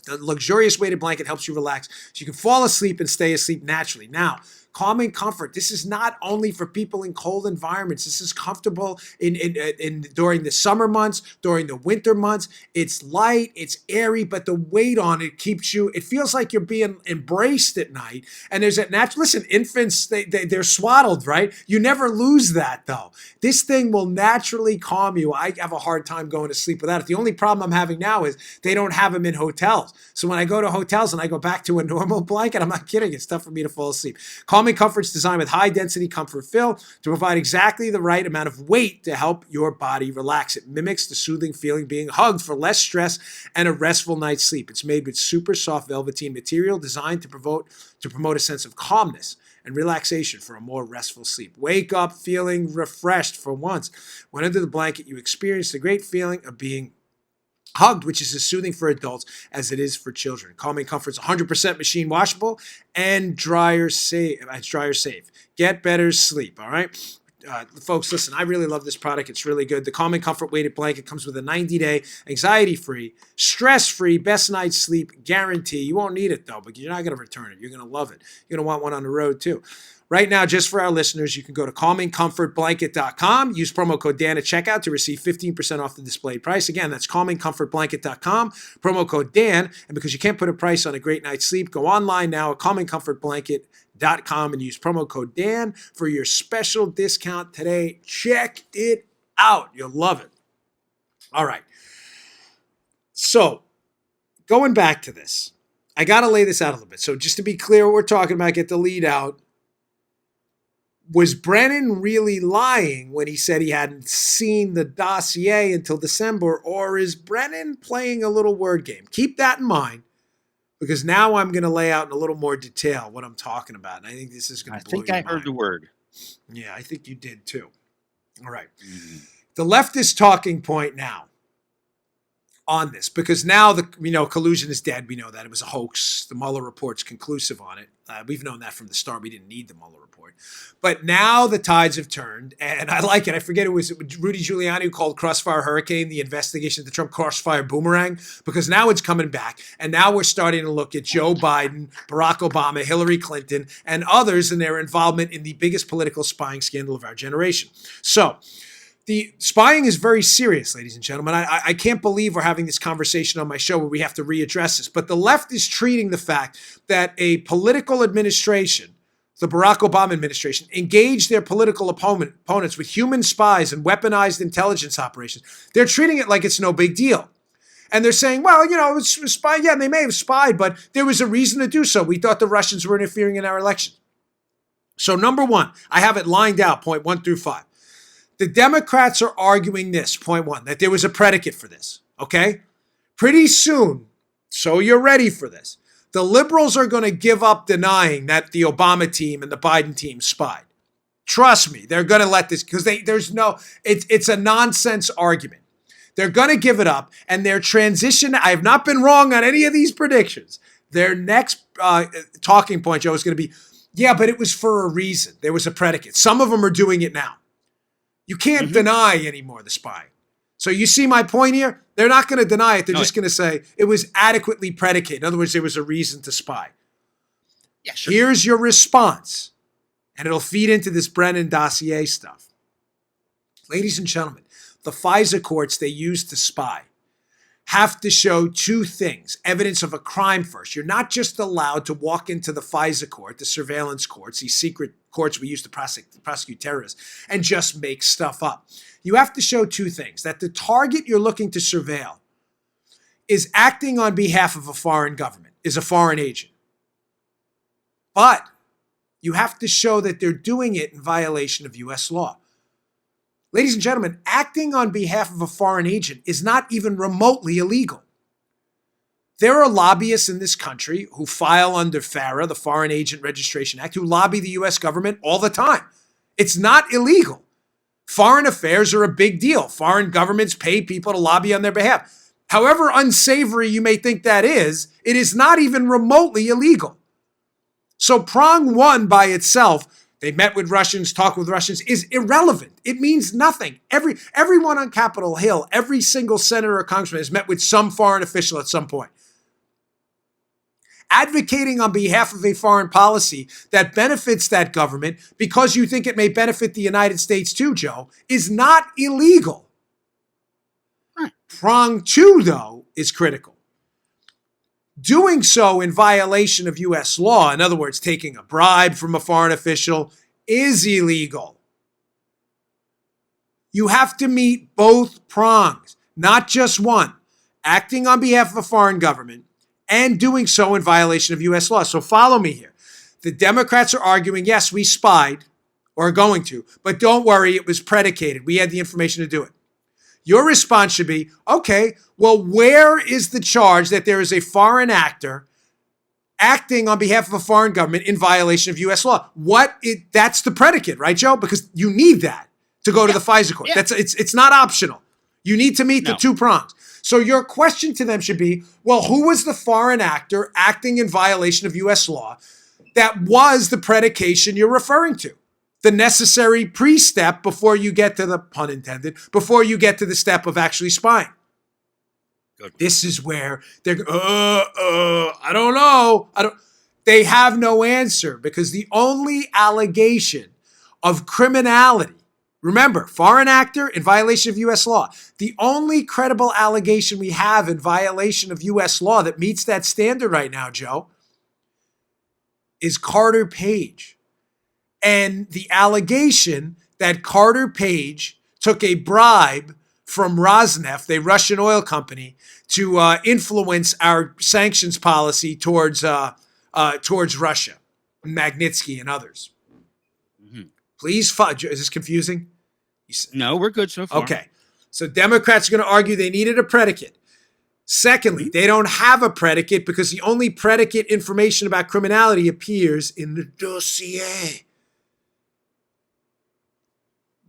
S2: The luxurious weighted blanket helps you relax so you can fall asleep and stay asleep naturally. Now, Calm and Comfort. This is not only for people in cold environments. This is comfortable in during the summer months, during the winter months. It's light, it's airy, but the weight on it keeps you. It feels like you're being embraced at night. And there's a natural. Listen, infants they're swaddled, right? You never lose that though. This thing will naturally calm you. I have a hard time going to sleep without it. The only problem I'm having now is they don't have them in hotels. So when I go to hotels and I go back to a normal blanket, I'm not kidding. It's tough for me to fall asleep. Calm and Comfort's designed with high-density comfort fill to provide exactly the right amount of weight to help your body relax. It mimics the soothing feeling being hugged for less stress and a restful night's sleep. It's made with super soft velveteen material designed to promote a sense of calmness and relaxation for a more restful sleep. Wake up feeling refreshed for once. When under the blanket, you experience the great feeling of being hugged, which is as soothing for adults as it is for children. Calm and Comfort's 100% machine washable and dryer safe. Get better sleep, all right? Folks, listen, I really love this product. It's really good. The Calm and Comfort weighted blanket comes with a 90-day anxiety-free, stress-free, best night's sleep guarantee. You won't need it, though, but you're not going to return it. You're going to love it. You're going to want one on the road, too. Right now, just for our listeners, you can go to calmingcomfortblanket.com. Use promo code Dan at checkout to receive 15% off the displayed price. Again, that's calmingcomfortblanket.com, promo code Dan. And because you can't put a price on a great night's sleep, go online now at calmingcomfortblanket.com and use promo code Dan for your special discount today. Check it out. You'll love it. All right. So, going back to this, I got to lay this out a little bit. So, just to be clear what we're talking about, get the lead out. Was Brennan really lying when he said he hadn't seen the dossier until December, or is Brennan playing a little word game? Keep that in mind, because now I'm going to lay out in a little more detail what I'm talking about, and I think this is going to blow your mind.
S3: I think I heard the word.
S2: Yeah, I think you did too. All right. The leftist talking point now on this, because now collusion is dead. We know that it was a hoax. The Mueller report's conclusive on it. We've known that from the start. We didn't need the Mueller report. But now the tides have turned, and I like it. I forget it was Rudy Giuliani who called Crossfire Hurricane the investigation of the Trump Crossfire Boomerang, because now it's coming back, and now we're starting to look at Joe Biden, Barack Obama, Hillary Clinton, and others in their involvement in the biggest political spying scandal of our generation. So, the spying is very serious, ladies and gentlemen. I can't believe we're having this conversation on my show where we have to readdress this. But the left is treating the fact that a political administration, the Barack Obama administration, engaged their political opponents with human spies and weaponized intelligence operations. They're treating it like it's no big deal. And they're saying, well, it's spy. Yeah, they may have spied, but there was a reason to do so. We thought the Russians were interfering in our election. So number one, I have it lined out, point 1 through 5. The Democrats are arguing this, point 1, that there was a predicate for this, okay? Pretty soon, so you're ready for this, the liberals are going to give up denying that the Obama team and the Biden team spied. Trust me, they're going to let this, because it's a nonsense argument. They're going to give it up, and their transition, I have not been wrong on any of these predictions. Their next talking point, Joe, is going to be, yeah, but it was for a reason. There was a predicate. Some of them are doing it now. You can't deny anymore the spying. So you see my point here? They're not going to deny it. They're just going to say it was adequately predicated. In other words, there was a reason to spy.
S3: Yeah, sure.
S2: Here's your response, and it'll feed into this Brennan dossier stuff. Ladies and gentlemen, the FISA courts they use to spy have to show two things. Evidence of a crime first. You're not just allowed to walk into the FISA court, the surveillance courts, these secret courts we use to prosecute terrorists, and just make stuff up. You have to show two things. That the target you're looking to surveil is acting on behalf of a foreign government, is a foreign agent. But you have to show that they're doing it in violation of U.S. law. Ladies and gentlemen, acting on behalf of a foreign agent is not even remotely illegal. There are lobbyists in this country who file under FARA, the Foreign Agent Registration Act, who lobby the U.S. government all the time. It's not illegal. Foreign affairs are a big deal. Foreign governments pay people to lobby on their behalf. However unsavory you may think that is, it is not even remotely illegal. So prong 1 by itself they met with Russians, talked with Russians, is irrelevant. It means nothing. Everyone on Capitol Hill, every single senator or congressman has met with some foreign official at some point. Advocating on behalf of a foreign policy that benefits that government because you think it may benefit the United States too, Joe, is not illegal. Prong 2, though, is critical. Doing so in violation of U.S. law, in other words, taking a bribe from a foreign official, is illegal. You have to meet both prongs, not just one. Acting on behalf of a foreign government and doing so in violation of U.S. law. So follow me here. The Democrats are arguing, yes, we spied, or are going to, but don't worry, it was predicated. We had the information to do it. Your response should be, okay, well, where is the charge that there is a foreign actor acting on behalf of a foreign government in violation of U.S. law? That's the predicate, right, Joe? Because you need that to go to the FISA court.
S3: Yeah.
S2: It's not optional. You need to meet the two prongs. So your question to them should be, well, who was the foreign actor acting in violation of U.S. law that was the predication you're referring to? The necessary pre-step before you get to the, pun intended, before you get to the step of actually spying.
S3: Good.
S2: This is where they're, I don't know. They have no answer because the only allegation of criminality, remember, foreign actor in violation of U.S. law, the only credible allegation we have in violation of U.S. law that meets that standard right now, Joe, is Carter Page. And the allegation that Carter Page took a bribe from Rosneft, a Russian oil company, to influence our sanctions policy towards Russia, Magnitsky and others.
S3: Mm-hmm.
S2: Please, is this confusing?
S3: No, we're good so far.
S2: Okay. So Democrats are going to argue they needed a predicate. Secondly, they don't have a predicate because the only predicate information about criminality appears in the dossier.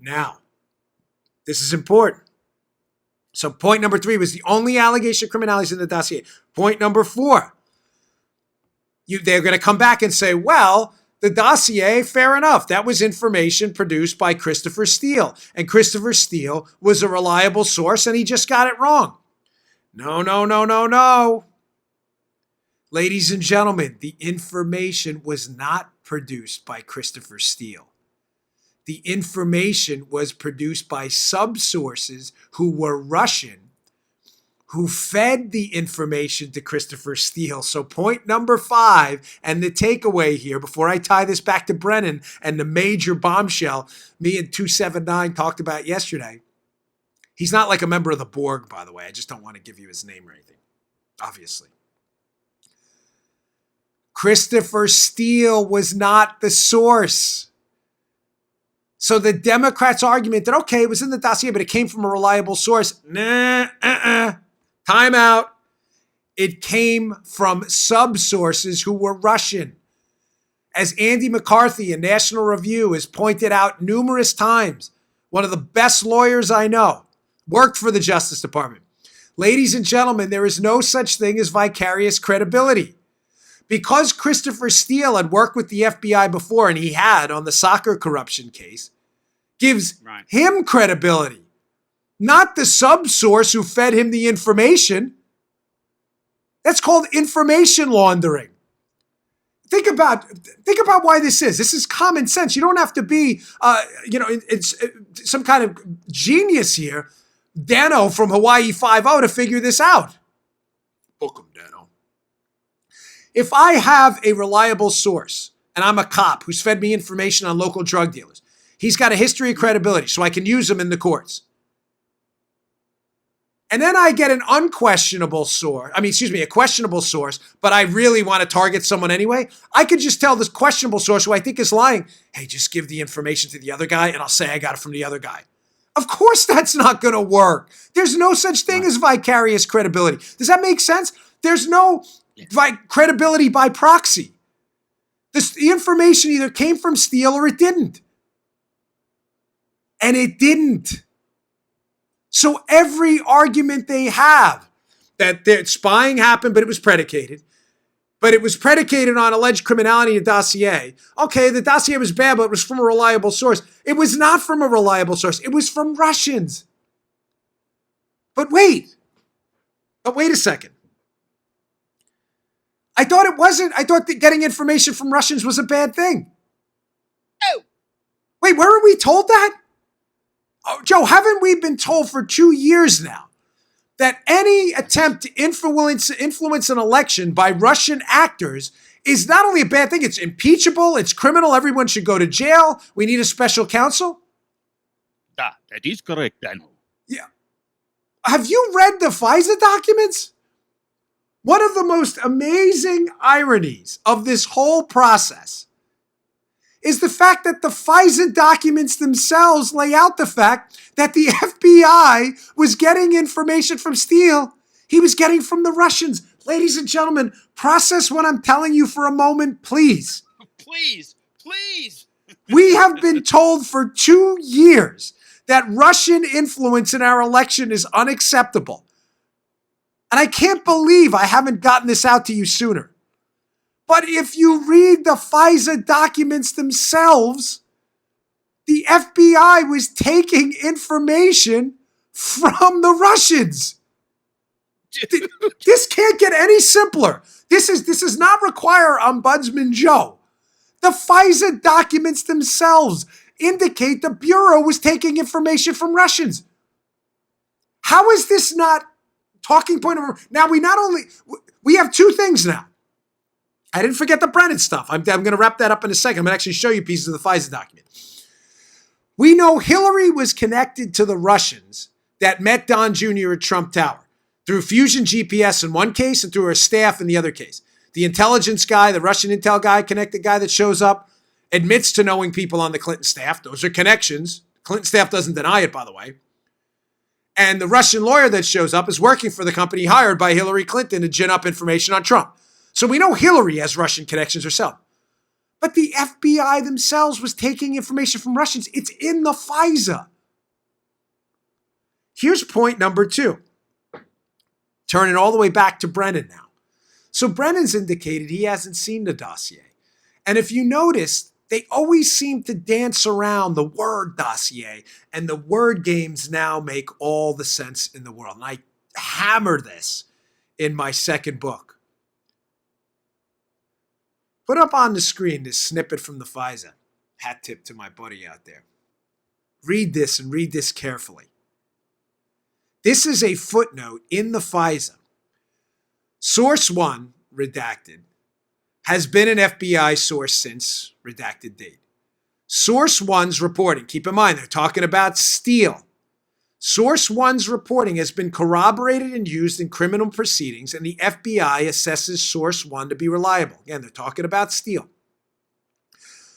S2: Now, this is important. So point number 3 was the only allegation of criminality is in the dossier. Point number 4, they're going to come back and say, well, the dossier, fair enough. That was information produced by Christopher Steele. And Christopher Steele was a reliable source and he just got it wrong. No. Ladies and gentlemen, the information was not produced by Christopher Steele. The information was produced by subsources who were Russian, who fed the information to Christopher Steele. So point number 5, and the takeaway here, before I tie this back to Brennan and the major bombshell me and 279 talked about yesterday. He's not like a member of the Borg, by the way. I just don't want to give you his name or anything, obviously. Christopher Steele was not the source. So the Democrats' argument that, okay, it was in the dossier, but it came from a reliable source. Time out. It came from subsources who were Russian. As Andy McCarthy in National Review has pointed out numerous times, one of the best lawyers I know, worked for the Justice Department. Ladies and gentlemen, there is no such thing as vicarious credibility. Because Christopher Steele had worked with the FBI before, and he had on the soccer corruption case, gives him credibility, not the subsource who fed him the information. That's called information laundering. Think about why this is. This is common sense. You don't have to be, it's some kind of genius here, Dano from Hawaii 5-0 to figure this out. Book him, Dano. If I have a reliable source and I'm a cop who's fed me information on local drug dealers, he's got a history of credibility, so I can use him in the courts. And then I get a questionable source, but I really want to target someone anyway. I could just tell this questionable source who I think is lying, hey, just give the information to the other guy and I'll say I got it from the other guy. Of course that's not going to work. There's no such thing as vicarious credibility. Does that make sense? There's no credibility by proxy. The information either came from Steele or it didn't. And it didn't. So every argument they have that spying happened, but it was predicated, but it was predicated on alleged criminality in a dossier. Okay, the dossier was bad, but it was from a reliable source. It was not from a reliable source. It was from Russians. But wait a second. I thought it wasn't. I thought that getting information from Russians was a bad thing.
S3: Oh.
S2: Wait, where are we told that? Oh, Joe, haven't we been told for 2 years now that any attempt to influence an election by Russian actors is not only a bad thing, it's impeachable, it's criminal, everyone should go to jail, we need a special counsel?
S3: That is correct, Daniel.
S2: Yeah. Have you read the FISA documents? One of the most amazing ironies of this whole process is the fact that the FISA documents themselves lay out the fact that the FBI was getting information from Steele he was getting from the Russians. Ladies and gentlemen, process what I'm telling you for a moment, please.
S3: Please.
S2: We have been told for 2 years that Russian influence in our election is unacceptable. And I can't believe I haven't gotten this out to you sooner. But if you read the FISA documents themselves, the FBI was taking information from the Russians. This can't get any simpler. This does not require Ombudsman Joe. The FISA documents themselves indicate the Bureau was taking information from Russians. How is this not talking point of... Now, we have two things now. I didn't forget the Brennan stuff. I'm going to wrap that up in a second. I'm going to actually show you pieces of the FISA document. We know Hillary was connected to the Russians that met Don Jr. at Trump Tower through Fusion GPS in one case and through her staff in the other case. The intelligence guy, the Russian intel guy, connected guy that shows up, admits to knowing people on the Clinton staff. Those are connections. Clinton staff doesn't deny it, by the way. And the Russian lawyer that shows up is working for the company hired by Hillary Clinton to gin up information on Trump. So we know Hillary has Russian connections herself. But the FBI themselves was taking information from Russians. It's in the FISA. Here's point number 2. Turning all the way back to Brennan now. So Brennan's indicated he hasn't seen the dossier. And if you notice, they always seem to dance around the word dossier, and the word games now make all the sense in the world. And I hammer this in my second book. Put up on the screen this snippet from the FISA. Hat tip to my buddy out there. Read this and read this carefully. This is a footnote in the FISA. Source 1, redacted, has been an FBI source since redacted date. Source 1's reporting, keep in mind, they're talking about Steele. Source 1's reporting has been corroborated and used in criminal proceedings, and the FBI assesses Source 1 to be reliable. Again, they're talking about Steele.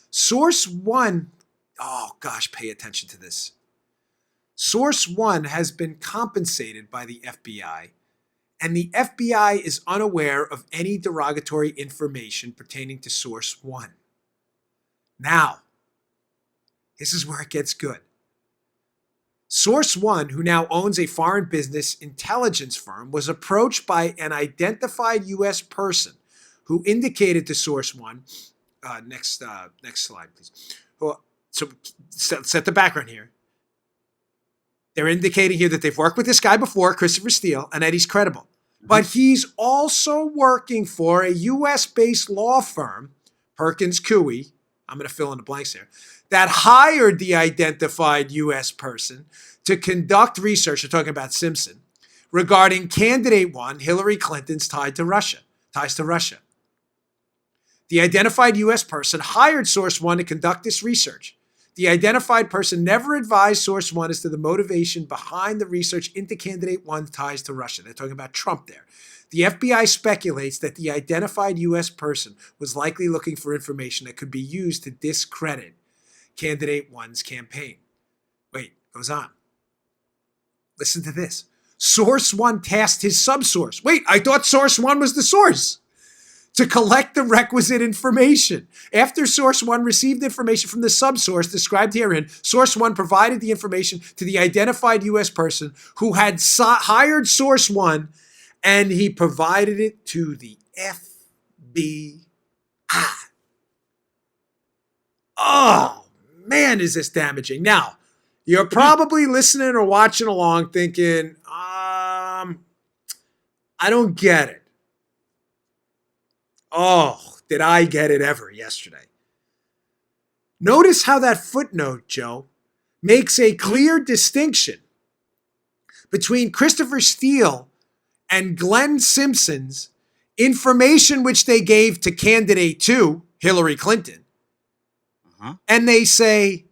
S2: Source 1, oh gosh, pay attention to this. Source 1 has been compensated by the FBI, and the FBI is unaware of any derogatory information pertaining to Source 1. Now, this is where it gets good. Source 1, who now owns a foreign business intelligence firm, was approached by an identified U.S. person who indicated to Source 1, next slide, please. So set the background here. They're indicating here that they've worked with this guy before, Christopher Steele, and that he's credible. But he's also working for a U.S.-based law firm, Perkins Coie, I'm going to fill in the blanks here, that hired the identified U.S. person to conduct research, we're talking about Simpson, regarding candidate 1, Hillary Clinton's ties to Russia. The identified U.S. person hired Source 1 to conduct this research. The identified person never advised Source 1 as to the motivation behind the research into candidate 1's ties to Russia. They're talking about Trump there. The FBI speculates that the identified U.S. person was likely looking for information that could be used to discredit candidate 1's campaign. Wait, goes on. Listen to this. Source 1 tasked his subsource. Wait, I thought Source 1 was the source. To collect the requisite information. After Source 1 received information from the subsource described herein, Source 1 provided the information to the identified U.S. person who had hired Source 1, and he provided it to the Oh, man, is this damaging. Now, you're probably listening or watching along thinking, I don't get it. Oh, did I get it ever yesterday? Notice how that footnote, Joe, makes a clear distinction between Christopher Steele and Glenn Simpson's information which they gave to candidate 2, Hillary Clinton. And they say,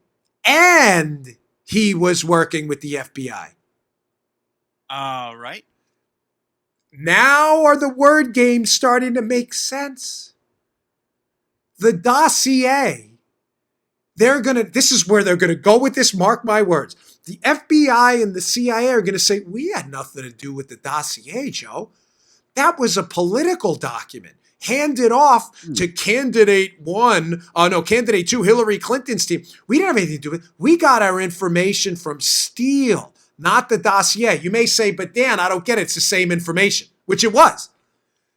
S2: and he was working with the FBI.
S3: All right.
S2: Now are the word games starting to make sense? The dossier, this is where they're going to go with this, mark my words. The FBI and the CIA are going to say, we had nothing to do with the dossier, Joe. That was a political document handed off to candidate 2, Hillary Clinton's team. We didn't have anything to do with it. We got our information from Steele, not the dossier. You may say, but Dan, I don't get it. It's the same information, which it was.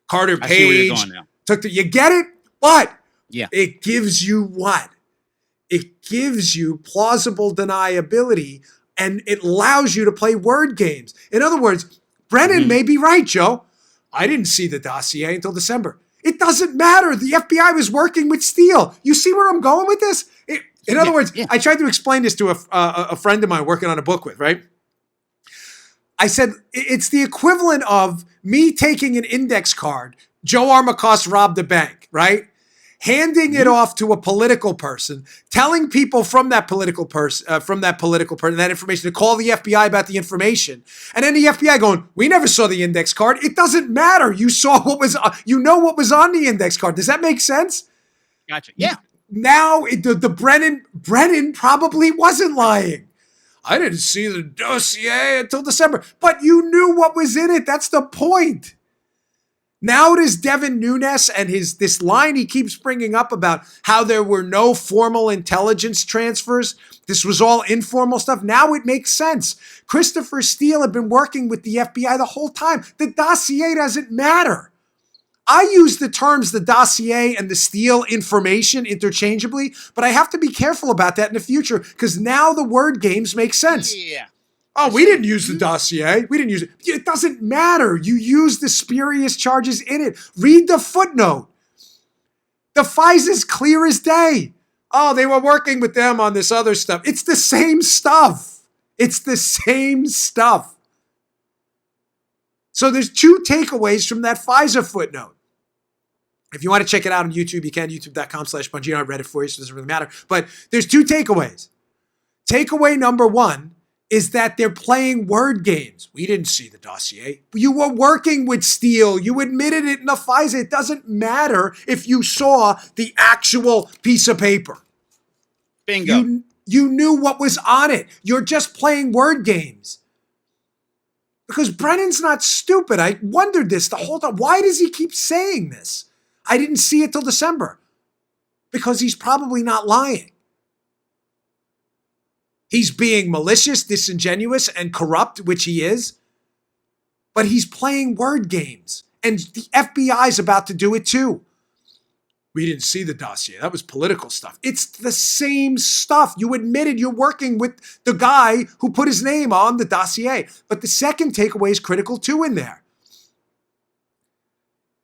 S2: Carter
S3: I see where you're
S2: Page
S3: going now.
S2: you get it? But
S3: Yeah.
S2: it gives you what? It gives you plausible deniability, and it allows you to play word games. In other words, Brennan may be right, Joe. I didn't see the dossier until December. It doesn't matter. The FBI was working with Steele. You see where I'm going with this? In other words, I tried to explain this to a friend of mine working on a book with, right? I said, it's the equivalent of me taking an index card. Joe Armacost robbed a bank, right? Handing it off to a political person, telling people from that political person, that information to call the FBI about the information. And then the FBI going, we never saw the index card. It doesn't matter. You saw what was, what was on the index card. Does that make sense?
S3: Gotcha. Yeah.
S2: Now the Brennan probably wasn't lying. I didn't see the dossier until December, but you knew what was in it. That's the point. Now does Devin Nunes and this line he keeps bringing up about how there were no formal intelligence transfers. This was all informal stuff. Now it makes sense. Christopher Steele had been working with the FBI the whole time. The dossier doesn't matter. I use the terms the dossier and the Steele information interchangeably, but I have to be careful about that in the future because now the word games make sense.
S3: Yeah.
S2: Oh, we didn't use the dossier. We didn't use it. It doesn't matter. You use the spurious charges in it. Read the footnote. The FISA's clear as day. Oh, they were working with them on this other stuff. It's the same stuff. It's the same stuff. So there's 2 takeaways from that FISA footnote. If you want to check it out on YouTube, you can, youtube.com/Bongino. I read it for you, so it doesn't really matter. But there's 2 takeaways. Takeaway number 1 is that they're playing word games. We didn't see the dossier. You were working with Steele. You admitted it in the FISA. It doesn't matter if you saw the actual piece of paper.
S3: Bingo.
S2: You knew what was on it. You're just playing word games. Because Brennan's not stupid. I wondered this the whole time. Why does he keep saying this? I didn't see it till December. Because he's probably not lying. He's being malicious, disingenuous, and corrupt, which he is. But he's playing word games. And the FBI's about to do it too. We didn't see the dossier. That was political stuff. It's the same stuff. You admitted you're working with the guy who put his name on the dossier. But the second takeaway is critical too in there.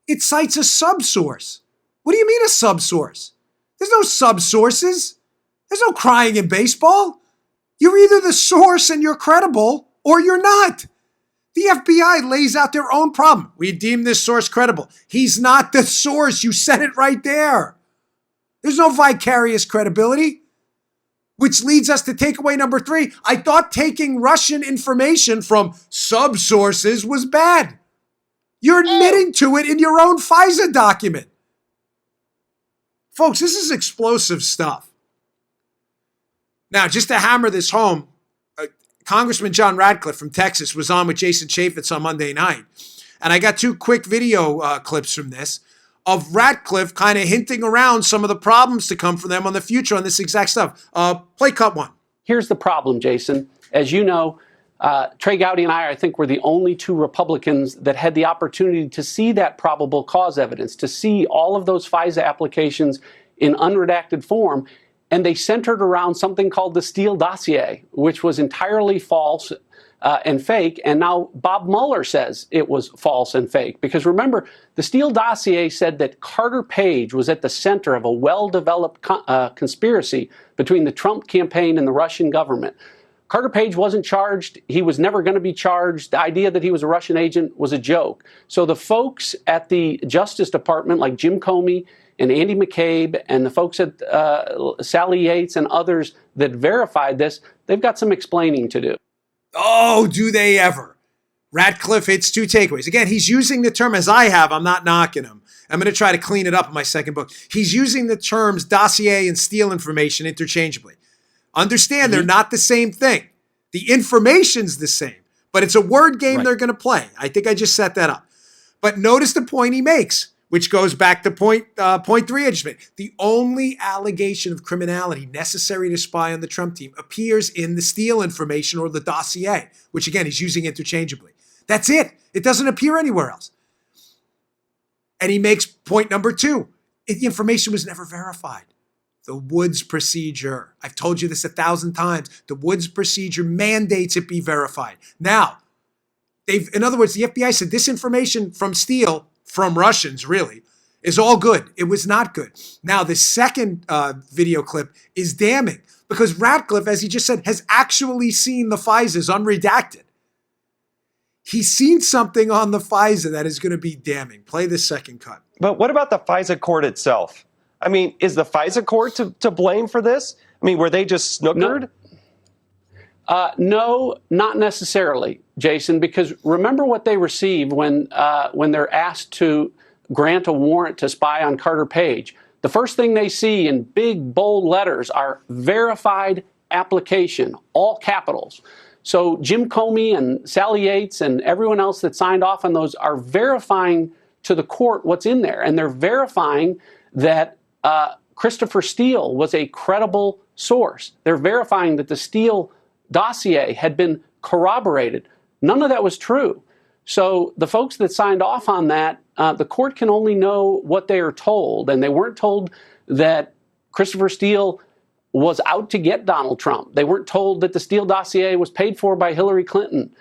S2: It cites a subsource. What do you mean a subsource? There's no subsources. There's no crying in baseball. You're either the source and you're credible, or you're not. The FBI lays out their own problem. We deem this source credible. He's not the source. You said it right there. There's no vicarious credibility. Which leads us to takeaway number 3. I thought taking Russian information from subsources was bad. You're admitting to it in your own FISA document. Folks, this is explosive stuff. Now, just to hammer this home, Congressman John Radcliffe from Texas was on with Jason Chaffetz on Monday night. And I got 2 quick video clips from this of Radcliffe kind of hinting around some of the problems to come for them on the future on this exact stuff. Play cut 1.
S11: Here's the problem, Jason. As you know, Trey Gowdy and I think, were the only two Republicans that had the opportunity to see that probable cause evidence, to see all of those FISA applications in unredacted form. And they centered around something called the Steele dossier, which was entirely false and fake. And now Bob Mueller says it was false and fake. Because remember, the Steele dossier said that Carter Page was at the center of a well-developed conspiracy between the Trump campaign and the Russian government. Carter Page wasn't charged. He was never going to be charged. The idea that he was a Russian agent was a joke. So the folks at the Justice Department, like Jim Comey and Andy McCabe and the folks at Sally Yates and others that verified this, they've got some explaining to do.
S2: Oh, do they ever? Ratcliffe hits two takeaways. Again, he's using the term, as I have, I'm not knocking him. I'm going to try to clean it up in my second book. He's using the terms dossier and Steele information interchangeably. Understand, they're not the same thing. The information's the same, but it's a word game they're going to play. I think I just set that up. But notice the point he makes, which goes back to point three I just made. The only allegation of criminality necessary to spy on the Trump team appears in the Steele information or the dossier, which again, he's using interchangeably. That's it. It doesn't appear anywhere else. And he makes point number two. The information was never verified. The Woods procedure. I've told you this 1,000 times. The Woods procedure mandates it be verified. Now, in other words, the FBI said this information from Steele, from Russians really, is all good. It was not good. Now, the second video clip is damning because Ratcliffe, as he just said, has actually seen the FISAs unredacted. He's seen something on the FISA that is going to be damning. Play the second cut.
S12: But what about the FISA court itself? I mean, is the FISA court to blame for this? I mean, were they just snookered?
S11: No, not necessarily, Jason, because remember what they receive when they're asked to grant a warrant to spy on Carter Page. The first thing they see in big, bold letters are verified application, all capitals. So Jim Comey and Sally Yates and everyone else that signed off on those are verifying to the court what's in there. And they're verifying that Christopher Steele was a credible source. They're verifying that the Steele dossier had been corroborated. None of that was true. So the folks that signed off on that, the court can only know what they are told. And they weren't told that Christopher Steele was out to get Donald Trump. They weren't told that the Steele dossier was paid for by Hillary Clinton.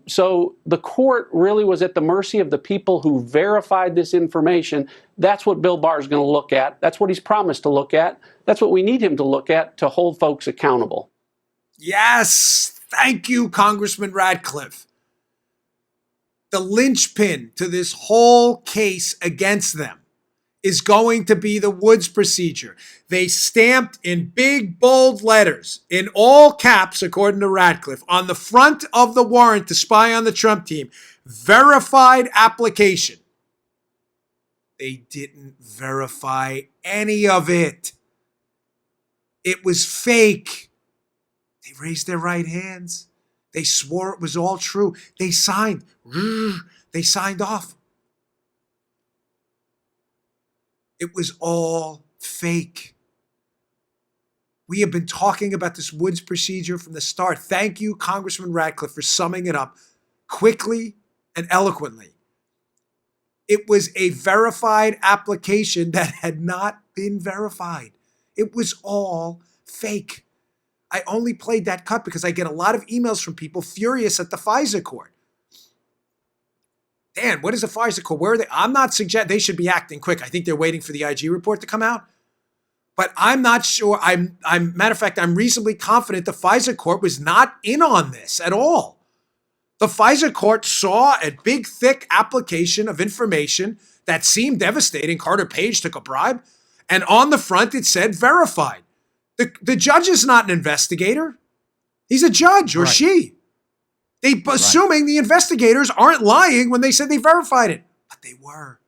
S11: So the court really was at the mercy of the people who verified this information. That's what Bill Barr is going to look at. That's what he's promised to look at. That's what we need him to look at to hold folks accountable.
S2: Yes. Thank you, Congressman Ratcliffe. The linchpin to this whole case against them is going to be the Woods procedure. They stamped in big, bold letters, in all caps, according to Ratcliffe, on the front of the warrant to spy on the Trump team, verified application. They didn't verify any of it. It was fake. They raised their right hands. They swore it was all true. They signed. They signed off. It was all fake. We have been talking about this Woods procedure from the start. Thank you, Congressman Ratcliffe, for summing it up quickly and eloquently. It was a verified application that had not been verified. It was all fake. I only played that cut because I get a lot of emails from people furious at the FISA court. Dan, what is the FISA court? Where are they? I'm not suggesting they should be acting quick. I think they're waiting for the IG report to come out. But I'm not sure. Matter of fact, I'm reasonably confident the FISA court was not in on this at all. The FISA court saw a big, thick application of information that seemed devastating. Carter Page took a bribe. And on the front, it said verified. The judge is not an investigator. He's a judge, or she. Assuming the investigators aren't lying when they said they verified it. But they were.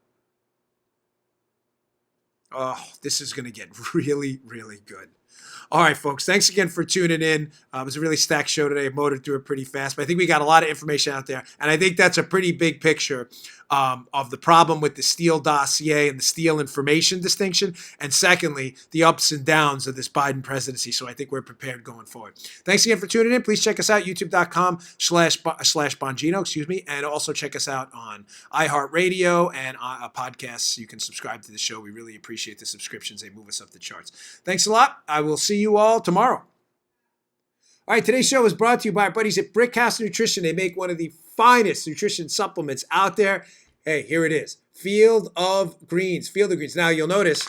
S2: Oh, this is going to get really, really good. All right, folks. Thanks again for tuning in. It was a really stacked show today. I motored through it pretty fast, but I think we got a lot of information out there. And I think that's a pretty big picture of the problem with the Steele dossier and the Steele information distinction. And secondly, the ups and downs of this Biden presidency. So I think we're prepared going forward. Thanks again for tuning in. Please check us out, youtube.com/Bongino, and also check us out on iHeartRadio and podcasts. You can subscribe to the show. We really appreciate the subscriptions. They move us up the charts. Thanks a lot. I will see you all tomorrow. All right, today's show is brought to you by our buddies at Brickhouse Nutrition. They make one of the finest nutrition supplements out there. Hey, here it is. Field of Greens. Field of Greens. Now, you'll notice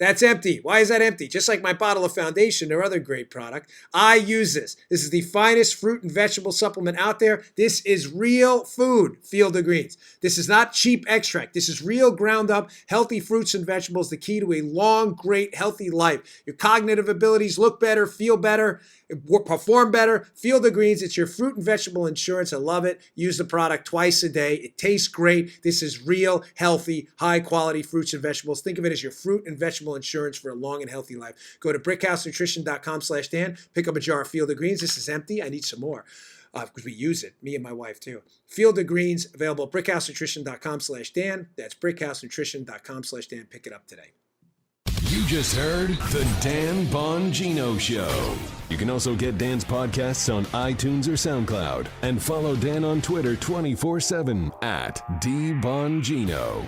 S2: that's empty. Why is that empty? Just like my bottle of Foundation, their other great product. I use this. This is the finest fruit and vegetable supplement out there. This is real food, Field of Greens. This is not cheap extract. This is real ground up, healthy fruits and vegetables, the key to a long, great, healthy life. Your cognitive abilities look better, feel better, perform better. Field of Greens, it's your fruit and vegetable insurance. I love it. Use the product twice a day. It tastes great. This is real, healthy, high-quality fruits and vegetables. Think of it as your fruit and vegetable insurance for a long and healthy life. Go to brickhousenutrition.com/Dan. Pick up a jar of Field of Greens. This is empty. I need some more because we use it, me and my wife too. Field of Greens, available at brickhousenutrition.com/Dan. That's brickhousenutrition.com/Dan. Pick it up today.
S1: You just heard The Dan Bongino Show. You can also get Dan's podcasts on iTunes or SoundCloud. And follow Dan on Twitter 24/7 @DBongino.